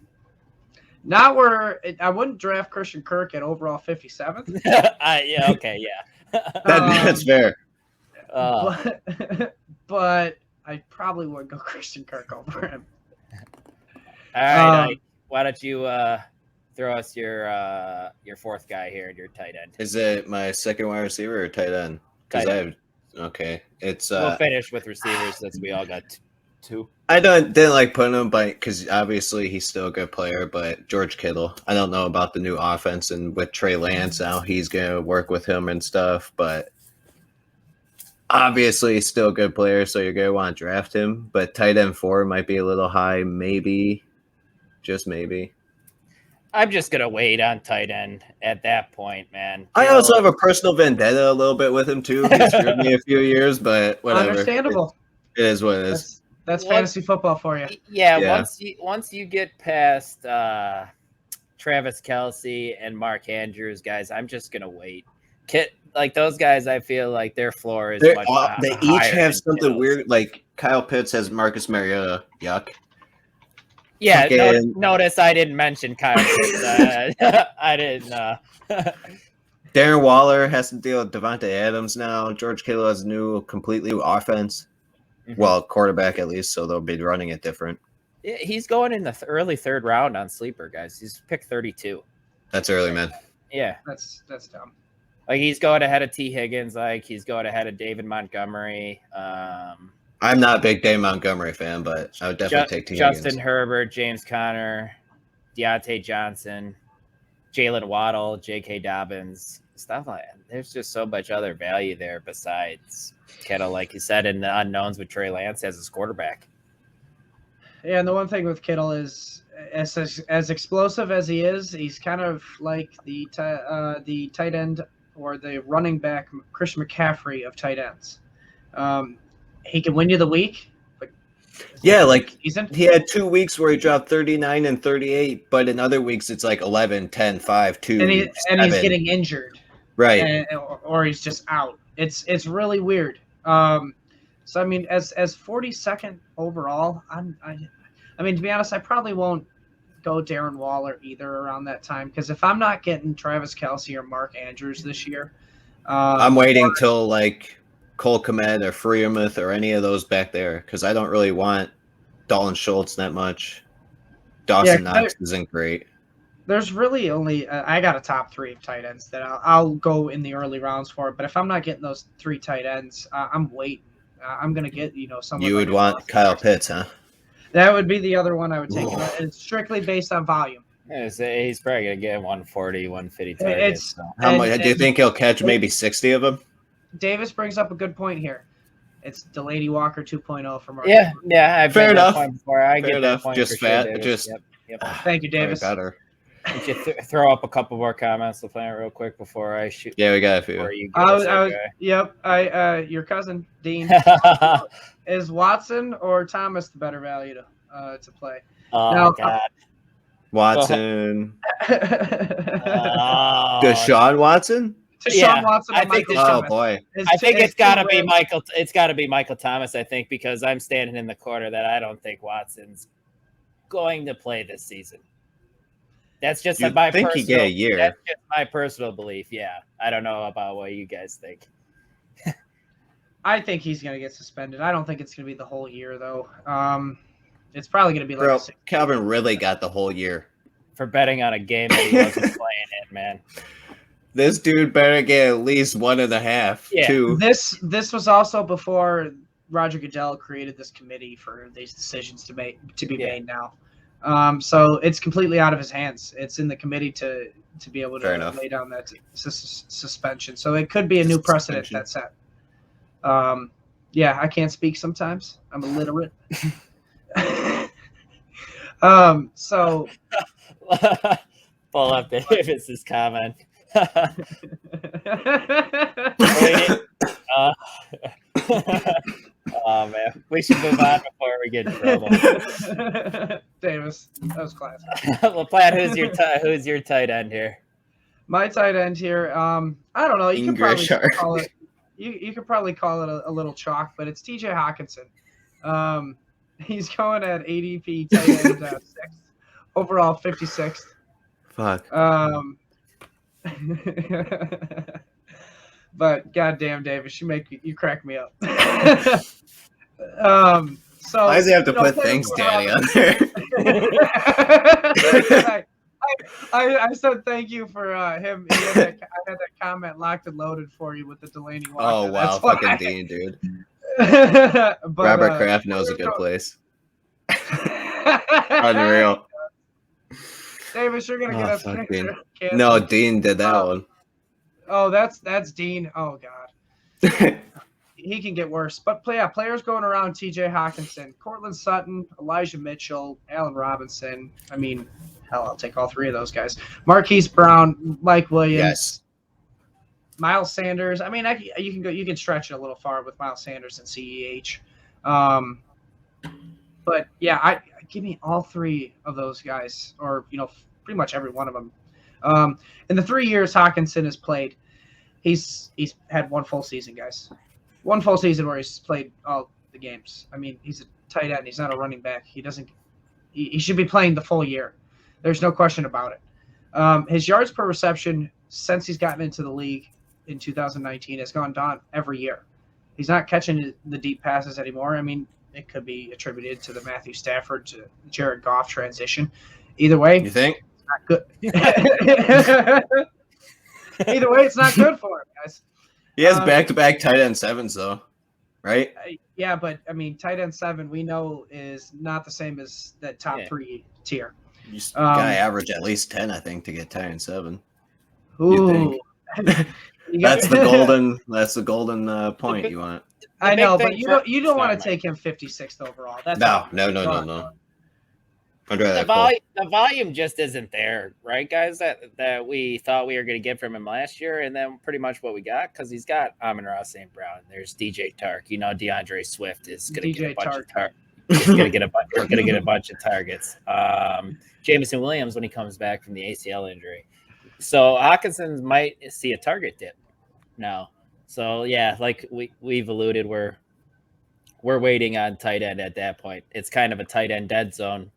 Not where I wouldn't draft Christian Kirk at overall 57th. Okay. That's fair. But I probably would go Christian Kirk over him. All right, Ike, why don't you throw us your fourth guy here, your tight end? Is it my second wide receiver or tight end? Okay. It's we'll finish with receivers since we all got two. I didn't like putting him, but because obviously he's still a good player. But George Kittle, I don't know about the new offense and with Trey Lance now, he's gonna work with him and stuff. But obviously he's still a good player, so you're gonna want to draft him. But tight end 4 might be a little high, maybe, just maybe. I'm just gonna wait on tight end at that point, man. I also have a personal vendetta a little bit with him too. He screwed me a few years, but whatever. Understandable. It is what it is. That's fantasy football for you. Yeah. Once you get past Travis Kelce and Mark Andrews, guys, I'm just gonna wait. Like those guys, I feel like their floor is much higher. They each have something weird. Like Kyle Pitts has Marcus Mariota. Yuck. Yeah. Notice I didn't mention Kyle Pitts. I didn't. Darren Waller has to deal with Devontae Adams now. George Kittle has a completely new offense. Mm-hmm. Well, quarterback at least, so they'll be running it different. He's going in the early third round on Sleeper, guys. He's picked 32. That's early, man. Yeah. That's dumb. Like he's going ahead of T. Higgins, like he's going ahead of David Montgomery. I'm not a big Dave Montgomery fan, but I would definitely take T. Justin Higgins. Herbert, James Conner, Deontay Johnson, Jalen Waddle, J.K. Dobbins, stuff like that. There's just so much other value there besides Kittle, like you said, and the unknowns with Trey Lance as his quarterback. Yeah, and the one thing with Kittle is as explosive as he is, he's kind of like the tight end or the running back Christian McCaffrey of tight ends. He can win you the week. But yeah, like he had 2 weeks where he dropped 39 and 38, but in other weeks it's like 11, 10, 5, 2, and he's getting injured. Right. Or he's just out. It's really weird. So I mean, as 42nd overall, I mean, to be honest, I probably won't go Darren Waller either around that time because if I'm not getting Travis Kelce or Mark Andrews this year, I'm waiting till like Cole Kmet or Freiermuth or any of those back there because I don't really want Dalton Schultz that much. Dawson Knox isn't great. There's really only I got a top 3 of tight ends that I'll go in the early rounds for. But if I'm not getting those 3 tight ends, I'm waiting. I'm gonna get someone. You would want Kyle Pitts, huh? That would be the other one I would take. It's strictly based on volume. Yeah, he's probably gonna get 140, 150 targets. How much do you think he'll catch? Maybe 60 of them. Davis brings up a good point here. It's Delaney Walker 2.0 from our I've fair enough. Before. I fair get enough. That point just for fat. sure, just yep. Thank you, Davis. Better. Could you throw up a couple more comments to plan real quick before I shoot? Yeah, we got a few. Your cousin Dean is Watson or Thomas the better value to play? Oh now, God, Watson. Deshaun Watson. Deshaun Watson. I think. Oh boy. I think it's got to be Michael. It's got to be Michael Thomas. I think because I'm standing in the corner that I don't think Watson's going to play this season. That's just my personal. He get a year. That's just my personal belief. Yeah, I don't know about what you guys think. I think he's going to get suspended. I don't think it's going to be the whole year though. It's probably going to be like. Calvin really got the whole year for betting on a game that he wasn't playing in, man. This dude better get at least 1.5. Yeah. 2. This was also before Roger Goodell created this committee for these decisions to be made now. So it's completely out of his hands. It's in the committee to be able to lay down that suspension. So it could be a new precedent that's set. I can't speak sometimes. I'm illiterate. So pull up Davis's comment. Oh man, we should move on before we get in trouble. Davis, that was classic. Well, Platt, who's your tight end here? My tight end here, I don't know. You could probably call it. you could probably call it a little chalk, but it's TJ Hawkinson. He's going at ADP tight end 6th, overall 56th. Fuck. But goddamn, Davis, you crack me up. So why does he have to put thanks, Daddy, on there? I said thank you for him. I had that comment locked and loaded for you with the Delaney Walker. Oh wow, fucking Dean, dude. But, Robert Kraft knows a good place. Unreal. Davis, you're gonna get us. No, Dean did that one. Oh, that's Dean. Oh God. He can get worse. But players going around: TJ Hawkinson, Cortland Sutton, Elijah Mitchell, Allen Robinson. I mean, hell, I'll take all three of those guys. Marquise Brown, Mike Williams, Yes. Miles Sanders. I mean, you can stretch it a little far with Miles Sanders and CEH. But yeah, give me all three of those guys, or pretty much every one of them. In the 3 years Hawkinson has played, he's had one full season, guys. One full season where he's played all the games. I mean, he's a tight end. He's not a running back. He should be playing the full year. There's no question about it. His yards per reception since he's gotten into the league in 2019 has gone down every year. He's not catching the deep passes anymore. I mean, it could be attributed to the Matthew Stafford to Jared Goff transition. Either way, you think? It's not good. Either way, it's not good for him, guys. He has back-to-back tight end 7s, though, right? Yeah, but, I mean, tight end 7 we know is not the same as that top 3 tier. You got to average at least 10, I think, to get tight end 7. Ooh. That's the golden point you want. I know, but you don't want to take him 56th overall. That's no. The volume just isn't there, right, guys? That we thought we were going to get from him last year, and then pretty much what we got, because he's got Amon-Ra St. Brown. There's DJ Tark. DeAndre Swift is going to get a bunch of targets. He's going to get a bunch of targets. Jameson Williams when he comes back from the ACL injury. So Hawkinson might see a target dip now. So yeah, like we've alluded, we're waiting on tight end at that point. It's kind of a tight end dead zone.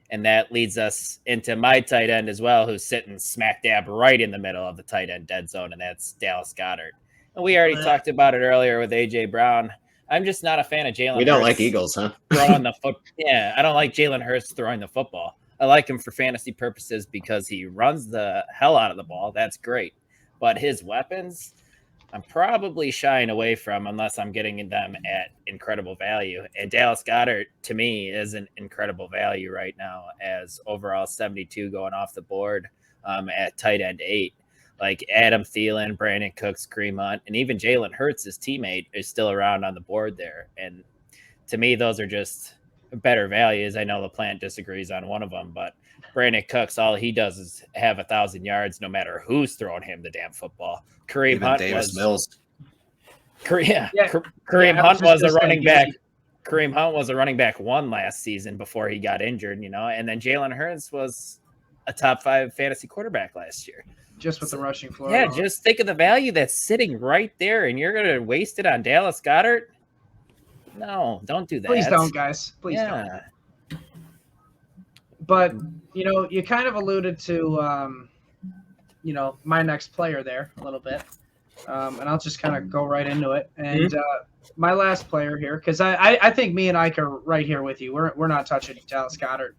And that leads us into my tight end as well, who's sitting smack dab right in the middle of the tight end dead zone, and that's Dallas Goddard. And we already talked about it earlier with A.J. Brown. I'm just not a fan of Jalen Hurts. We don't like Eagles, huh? Throwing the foot. Yeah, I don't like Jalen Hurts throwing the football. I like him for fantasy purposes because he runs the hell out of the ball. That's great. But his weapons, I'm probably shying away from unless I'm getting them at incredible value. And Dallas Goddard, to me, is an incredible value right now as overall 72 going off the board at tight end 8. Like Adam Thielen, Brandon Cooks, Kareem Hunt, and even Jalen Hurts, his teammate, is still around on the board there. And to me, those are just better values. I know LaPlante disagrees on one of them, but Brandon Cooks, all he does is have 1,000 yards no matter who's throwing him the damn football. Kareem Hunt Hunt was a running back. Kareem Hunt was a running back 1 last season before he got injured, and then Jalen Hurts was a top 5 fantasy quarterback last year. Just with the rushing floor. Yeah, just think of the value that's sitting right there, and you're going to waste it on Dallas Goddard? No, don't do that. Please don't, guys. Please don't. But, you kind of alluded to, my next player there a little bit. And I'll just kind of go right into it. And my last player here, because I think me and Ike are right here with you. We're not touching Dallas Goddard.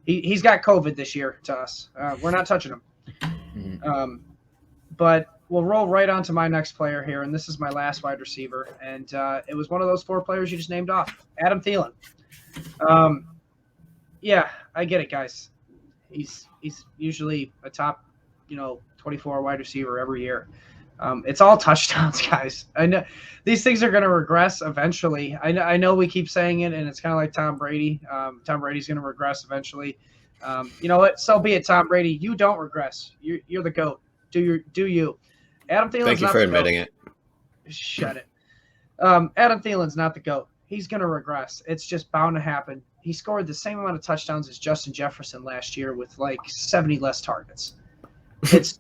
He's got COVID this year to us. We're not touching him. But we'll roll right on to my next player here, and this is my last wide receiver. And it was one of those 4 players you just named off, Adam Thielen. Yeah, I get it, guys. He's usually a top, 24 wide receiver every year. It's all touchdowns, guys. I know these things are going to regress eventually. I know we keep saying it, and it's kind of like Tom Brady. Tom Brady's going to regress eventually. You know what? So be it, Tom Brady. You don't regress. You're the GOAT. Do you? Adam Thielen's Thank you for admitting it. Shut it. Adam Thielen's not the GOAT. He's going to regress. It's just bound to happen. He scored the same amount of touchdowns as Justin Jefferson last year with like 70 less targets. It's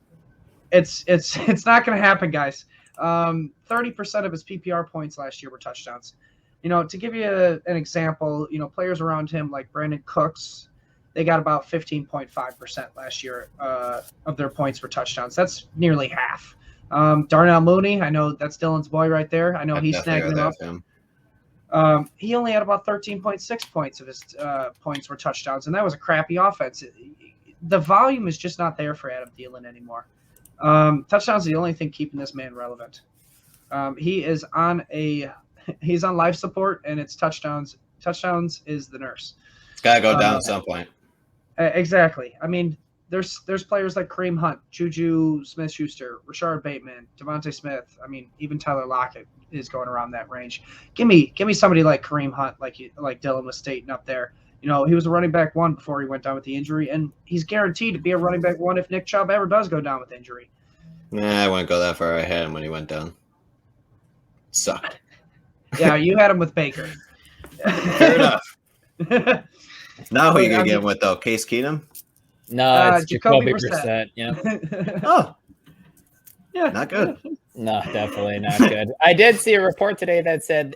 not going to happen, guys. 30% of his PPR points last year were touchdowns. To give you an example, players around him like Brandon Cooks, they got about 15.5% last year of their points for touchdowns. That's nearly half. Darnell Mooney, I know that's Dylan's boy right there. I know he's snagging him up. He only had about 13.6 points of his points were touchdowns, and that was a crappy offense. The volume is just not there for Adam Thielen anymore. Touchdowns are the only thing keeping this man relevant. He's on life support, and it's touchdowns. Touchdowns is the nurse. It's got to go down at some point. Exactly. I mean, there's players like Kareem Hunt, Juju Smith-Schuster, Rashard Bateman, Devontae Smith. I mean, even Tyler Lockett is going around that range. Give me somebody like Kareem Hunt, like Dylan was stating up there. He was a running back 1 before he went down with the injury, and he's guaranteed to be a running back 1 if Nick Chubb ever does go down with injury. Nah, I wouldn't go that far. I had him when he went down. Sucked. Yeah, you had him with Baker. Fair enough. Now who are you going to get him with, though? Case Keenum? No, it's Jacoby Brissett. Yeah. Oh. Yeah. Not good. No, definitely not good. I did see a report today that said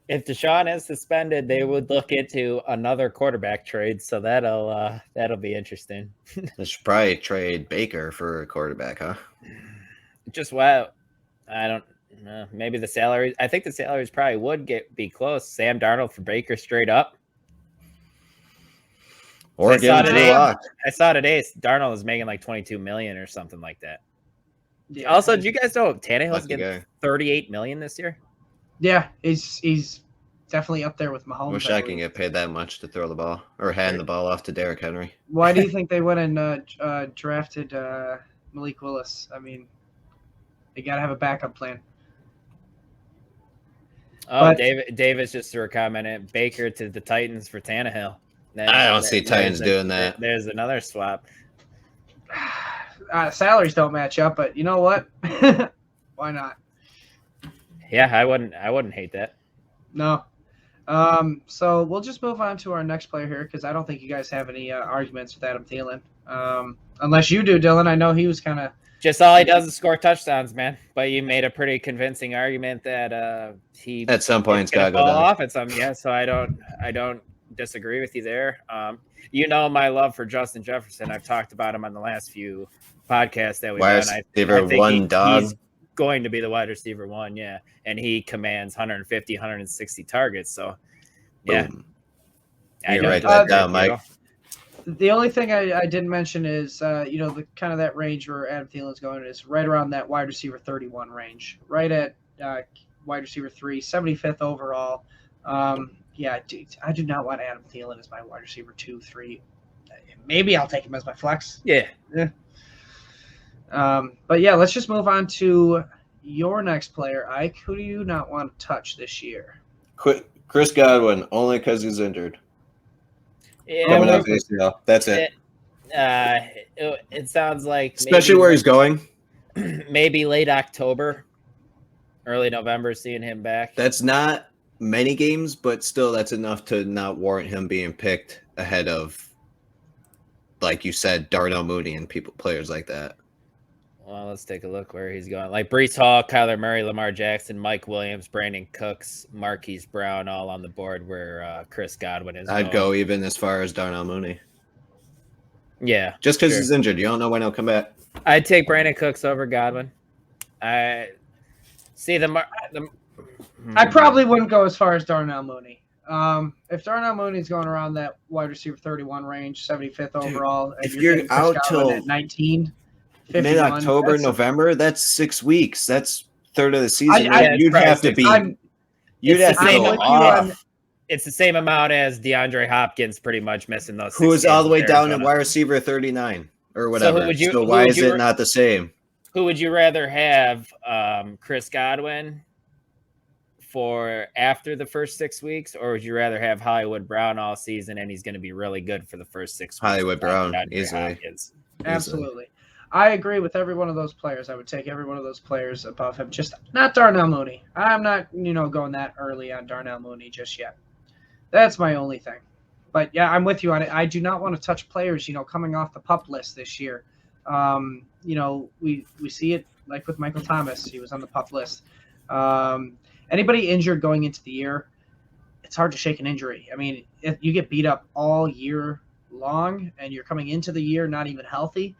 if Deshaun is suspended, they would look into another quarterback trade. So that'll be interesting. They should probably trade Baker for a quarterback, huh? Just wow. I don't know. Maybe the salary. I think the salaries probably would be close. Sam Darnold for Baker straight up. Or I saw today Darnold is making like $22 million or something like that. Yeah. Also, did you guys know Tannehill's getting $38 million this year? Yeah, he's definitely up there with Mahomes. Wish I can get paid that much to throw the ball or hand the ball off to Derrick Henry. Why do you think they went and drafted Malik Willis? I mean, they got to have a backup plan. Oh, Davis just threw a comment at Baker to the Titans for Tannehill. I don't see Titans doing that. There's another swap. Salaries don't match up, but you know what? Why not? Yeah, I wouldn't hate that. No. So we'll just move on to our next player here because I don't think you guys have any arguments with Adam Thielen. Unless you do, Dylan. I know he was kind of just all he does is score touchdowns, man. But you made a pretty convincing argument that he at some point it's gotta go down. Off at some, yeah. So I don't disagree with you there. My love for Justin Jefferson. I've talked about him on the last few podcasts that we've done. I think he's going to be the wide receiver 1, yeah. And he commands 150, 160 targets. So, yeah. Boom. You write that down, Mike. The only thing I didn't mention is, the kind of that range where Adam Thielen's going is right around that wide receiver 31 range, right at wide receiver 3, 75th overall. Yeah, I do not want Adam Thielen as my wide receiver 2, 3. Maybe I'll take him as my flex. Yeah. But yeah, let's just move on to your next player, Ike. Who do you not want to touch this year? Chris Godwin, only because he's injured. Yeah, that's it. It sounds like especially where he's going. Maybe late October, early November, seeing him back. That's not many games, but still, that's enough to not warrant him being picked ahead of, like you said, Darnell Mooney and players like that. Well, let's take a look where he's going. Like Breece Hall, Kyler Murray, Lamar Jackson, Mike Williams, Brandon Cooks, Marquise Brown, all on the board where Chris Godwin is. I'd go even as far as Darnell Mooney. Yeah. Just because he's injured. You don't know when he'll come back. I'd take Brandon Cooks over Godwin. I see I probably wouldn't go as far as Darnell Mooney. If Darnell Mooney's going around that wide receiver 31 range, 75th overall, if you're out till 19, mid-October, November, that's 6 weeks. That's third of the season. You'd have to go off. It's the same amount as DeAndre Hopkins pretty much missing those. Who is all the way down at wide receiver 39 or whatever. So why is it not the same? Who would you rather have, Chris Godwin for after the first 6 weeks, or would you rather have Hollywood Brown all season and he's going to be really good for the first 6 weeks? Hollywood Brown, easily. Absolutely. I agree with every one of those players. I would take every one of those players above him. Just not Darnell Mooney. I'm not, going that early on Darnell Mooney just yet. That's my only thing. But yeah, I'm with you on it. I do not want to touch players, coming off the PUP list this year. We see it like with Michael Thomas, he was on the PUP list. Anybody injured going into the year, it's hard to shake an injury. I mean, if you get beat up all year long and you're coming into the year not even healthy,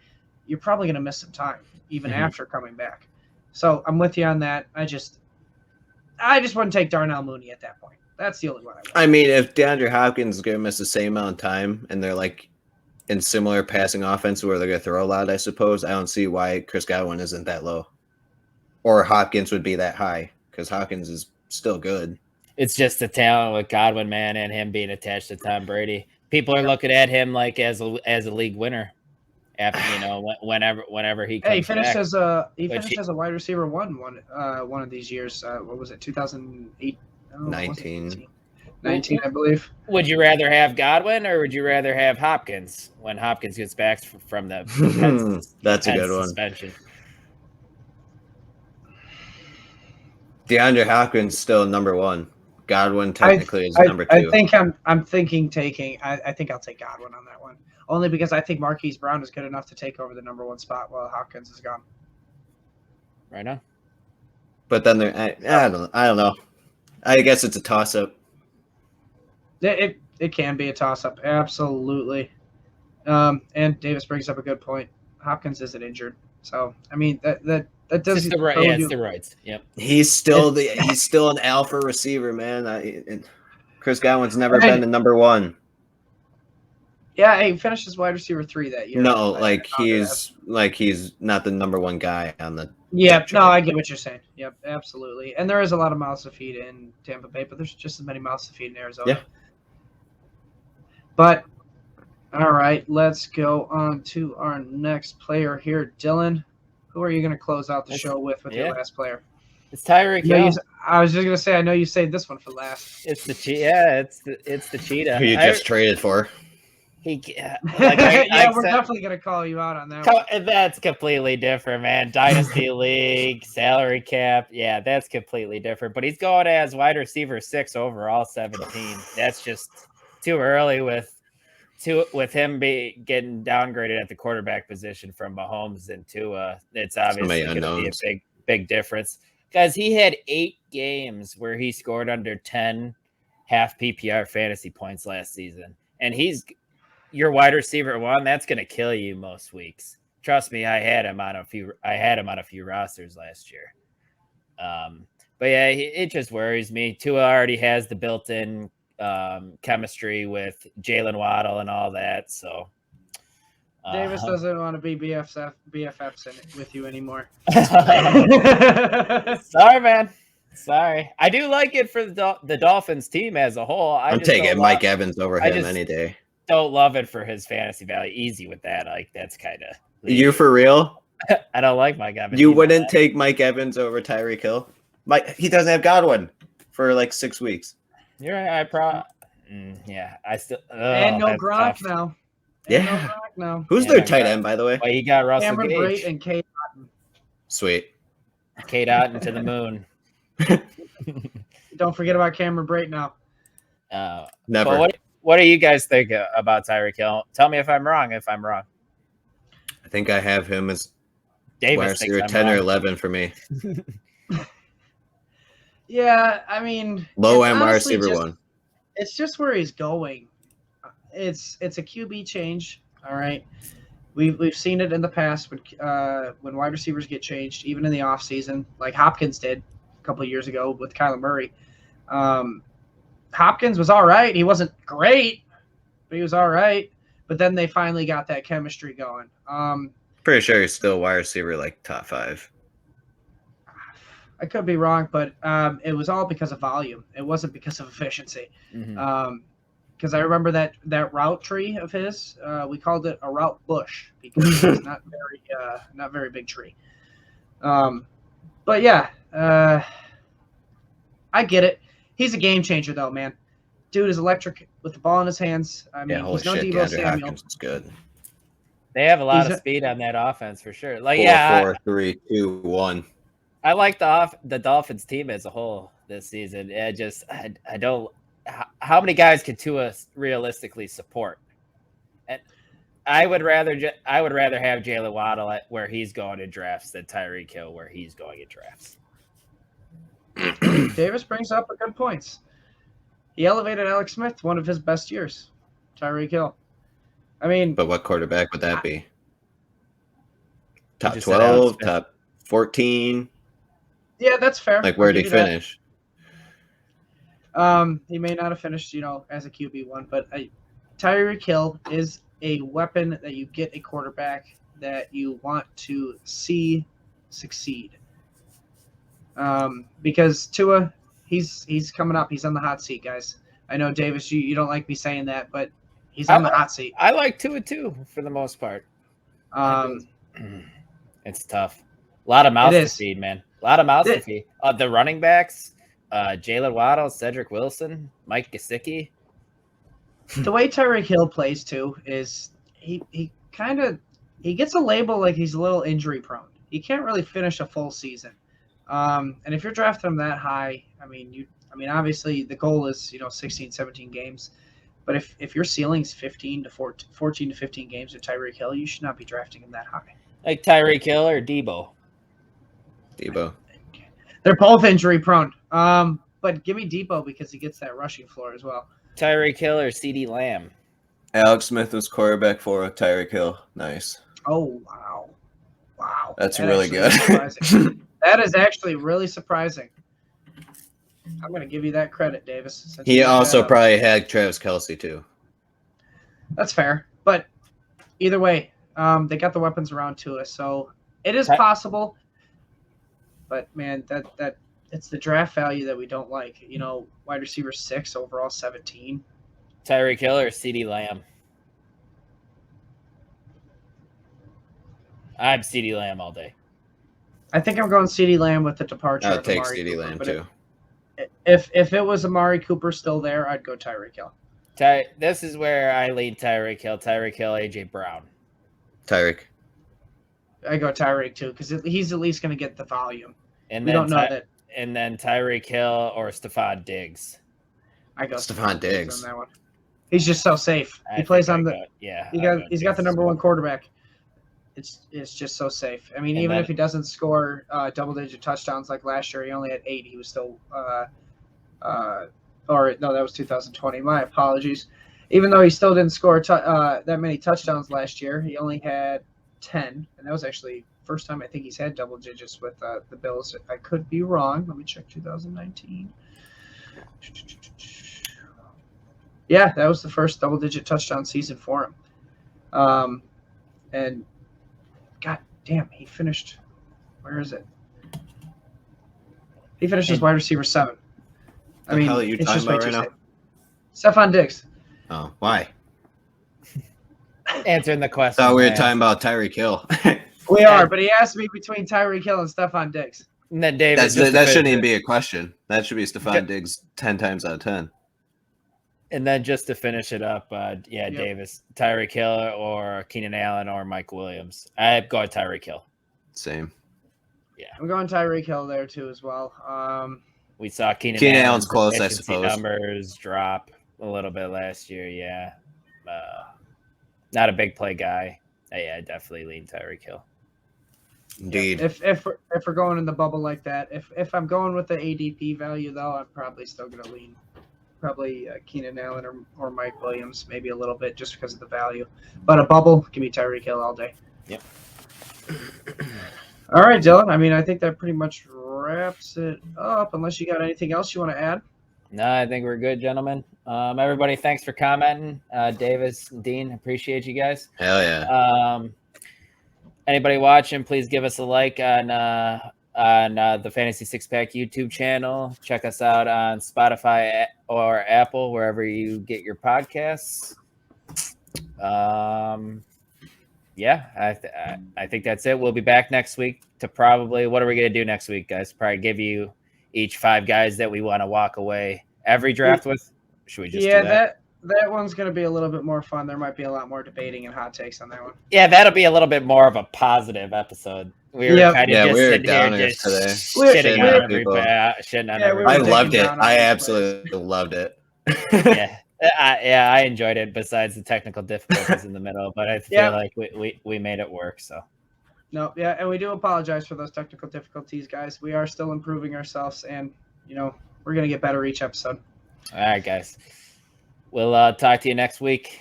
you're probably going to miss some time even after coming back. So I'm with you on that. I just wouldn't take Darnell Mooney at that point. That's the only one I would. I mean, if DeAndre Hopkins is going to miss the same amount of time and they're like in similar passing offense where they're going to throw a lot, I suppose, I don't see why Chris Godwin isn't that low. Or Hopkins would be that high because Hopkins is still good. It's just the talent with Godwin, man, and him being attached to Tom Brady. People are looking at him like as a league winner. After whenever he comes he finished back, as a as a wide receiver one of these years. What was it? 2008. 19, I believe. Would you rather have Godwin or would you rather have Hopkins when Hopkins gets back from the That's a good suspension? DeAndre Hopkins still number one. Godwin technically is number two. I think I'm thinking taking. I think I'll take Godwin on that one, only because I think Marquise Brown is good enough to take over the number one spot while Hopkins is gone. Right on. But then I don't know. I guess it's a toss up. It can be a toss up, absolutely. And Davis brings up a good point. Hopkins isn't injured, so I mean that does it's steroids. Yep. He's still an alpha receiver, man. Chris Godwin's never been the number one. Yeah, he finished as wide receiver 3 that year. No, he's not the number one guy on the. Yeah, no, I get what you're saying. Yep, absolutely. And there is a lot of mouths to feed in Tampa Bay, but there's just as many mouths to feed in Arizona. Yeah. But all right, let's go on to our next player here, Dylan. Who are you going to close out the show with your last player? It's Tyreek Hill. I was just going to say, I know you saved this one for last. It's the it's the cheetah. Who you just traded for? We're definitely going to call you out on that one. That's completely different, man. Dynasty league, salary cap. Yeah, that's completely different. But he's going as wide receiver 6 overall, 17. That's just too early with him getting downgraded at the quarterback position from Mahomes and Tua. It's obviously going to be a big difference. Guys, he had 8 games where he scored under 10 half PPR fantasy points last season. And he's your wide receiver 1. That's going to kill you most weeks. Trust me, I had him on a few rosters last year. But yeah, it just worries me. Tua already has the built-in chemistry with Jalen Waddle and all that. So Davis doesn't want to be BFFs with you anymore. Sorry, man. Sorry. I do like it for the Dolphins team as a whole. I'm taking Mike Evans over him any day. Don't love it for his fantasy value. Easy with that. Like that's kind of. You for real? I don't like Mike Evans. You wouldn't take Mike Evans over Tyreek Hill? He doesn't have Godwin for like 6 weeks. You're right. I still. And no Gronk now. Who's their tight end, by the way? Well, you got Russell Cameron Gage. Brate and Kate Otten. Sweet. Kate Otten to the moon. Don't forget about Cameron Brate now. Never. What do you guys think about Tyreek Hill? Tell me if I'm wrong. I think I have him as Davis thinks 10 or 11 for me. Yeah, I mean, low end wide receiver 1. It's just where he's going. It's a QB change. All right, we've seen it in the past when wide receivers get changed, even in the offseason, like Hopkins did a couple of years ago with Kyler Murray. Hopkins was all right. He wasn't great, but he was all right. But then they finally got that chemistry going. Pretty sure he's still wide receiver like top 5. I could be wrong, but it was all because of volume. It wasn't because of efficiency. Because I remember that route tree of his, we called it a route bush because it's not very big tree. But yeah, I get it. He's a game changer, though, man. Dude is electric with the ball in his hands. I mean, he's no Deebo Samuel. Hopkins is good. They have a lot of speed on that offense for sure. Like 4, 3, 2, 1. I like the Dolphins team as a whole this season. I don't. How many guys can Tua realistically support? And I would rather have Jalen Waddle at where he's going in drafts than Tyreek Hill where he's going in drafts. Davis brings up a good points. He elevated Alex Smith one of his best years. Tyreek Hill. I mean, but what quarterback would that be? Top 12, top 14. Yeah, that's fair. Like, where did he finish? He may not have finished, as a QB1, but Tyreek Hill is a weapon that you get a quarterback that you want to see succeed. Because Tua, he's coming up. He's on the hot seat, guys. I know, Davis, you don't like me saying that, but he's on the hot seat. I like Tua too, for the most part. It's tough. A lot of mouths to feed, man. A lot of mouths to feed. The running backs, Jalen Waddle, Cedric Wilson, Mike Gesicki. The way Tyreek Hill plays too is he gets a label like he's a little injury prone. He can't really finish a full season. And if you're drafting him that high, I mean obviously the goal is 16, 17 games. But if your ceiling's 14 to 15 games with Tyreek Hill, you should not be drafting him that high. Like Tyreek Hill or Debo? Debo. They're both injury prone. But give me Debo because he gets that rushing floor as well. Tyreek Hill or CeeDee Lamb? Alex Smith was quarterback for Tyreek Hill. Nice. Oh, wow. That's really good. That is actually really surprising. I'm going to give you that credit, Davis. He also probably had Travis Kelce, too. That's fair. But either way, they got the weapons around Tua, so it is possible. But, man, that it's the draft value that we don't like. Wide receiver 6, overall 17. Tyreek Hill or CeeDee Lamb? I'm CeeDee Lamb all day. I think I'm going CeeDee Lamb with the departure. I'll take CeeDee Lamb, too. If it was Amari Cooper still there, I'd go Tyreek Hill. This is where I lead Tyreek Hill. Tyreek Hill, AJ Brown. Tyreek. I go Tyreek too because he's at least going to get the volume. And we don't know that. And then Tyreek Hill or Stephon Diggs. I go Stephon Diggs on that one. He's just so safe. He plays on the. He's got the number one quarterback. It's just so safe. I mean, even if he doesn't score double-digit touchdowns like last year, he only had 8. He was still that was 2020. My apologies. Even though he still didn't score that many touchdowns last year, he only had 10, and that was actually first time I think he's had double digits with the Bills. I could be wrong. Let me check 2019. Yeah, that was the first double-digit touchdown season for him. And God damn, he finished. Where is it? He finished as wide receiver 7. I mean, hell are you talking about right now? Stephon Diggs. Oh, why? Answering the question. I thought we were talking about Tyreek Hill. We are, but he asked me between Tyreek Hill and Stephon Diggs. And then David. That shouldn't even be a question. That should be Stephon Diggs 10 times out of 10. And then just to finish it up, Davis, Tyreek Hill or Keenan Allen or Mike Williams. I'd go Tyreek Hill. Same. Yeah. I'm going Tyreek Hill there too as well. We saw Keenan Allen's close, I suppose. Numbers drop a little bit last year, yeah. Not a big play guy. I definitely lean Tyreek Hill. Indeed. If we're going in the bubble like that, if I'm going with the ADP value though, I'm probably still going to lean Keenan Allen or Mike Williams, maybe a little bit just because of the value. But a bubble, give me Tyreek Hill all day. Yep. All right, Dylan. I mean, I think that pretty much wraps it up. Unless you got anything else you want to add? No, I think we're good, gentlemen. Everybody, thanks for commenting. Davis, Dean, appreciate you guys. Hell yeah. Anybody watching, please give us a like on the Fantasy Six Pack YouTube channel. Check us out on Spotify or Apple, wherever you get your podcasts. I think that's it. We'll be back next week to probably, what are we going to do next week, guys? Probably give you each 5 guys that we want to walk away every draft with. Should we just do that? That one's going to be a little bit more fun. There might be a lot more debating and hot takes on that one. Yeah, that'll be a little bit more of a positive episode. We were kind of just sitting here just shitting on everybody. I loved it. I absolutely loved it. Yeah. I enjoyed it. Besides the technical difficulties in the middle, but I feel like we made it work. So. No, yeah, and we do apologize for those technical difficulties, guys. We are still improving ourselves, and we're gonna get better each episode. All right, guys. We'll talk to you next week.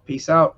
Peace out.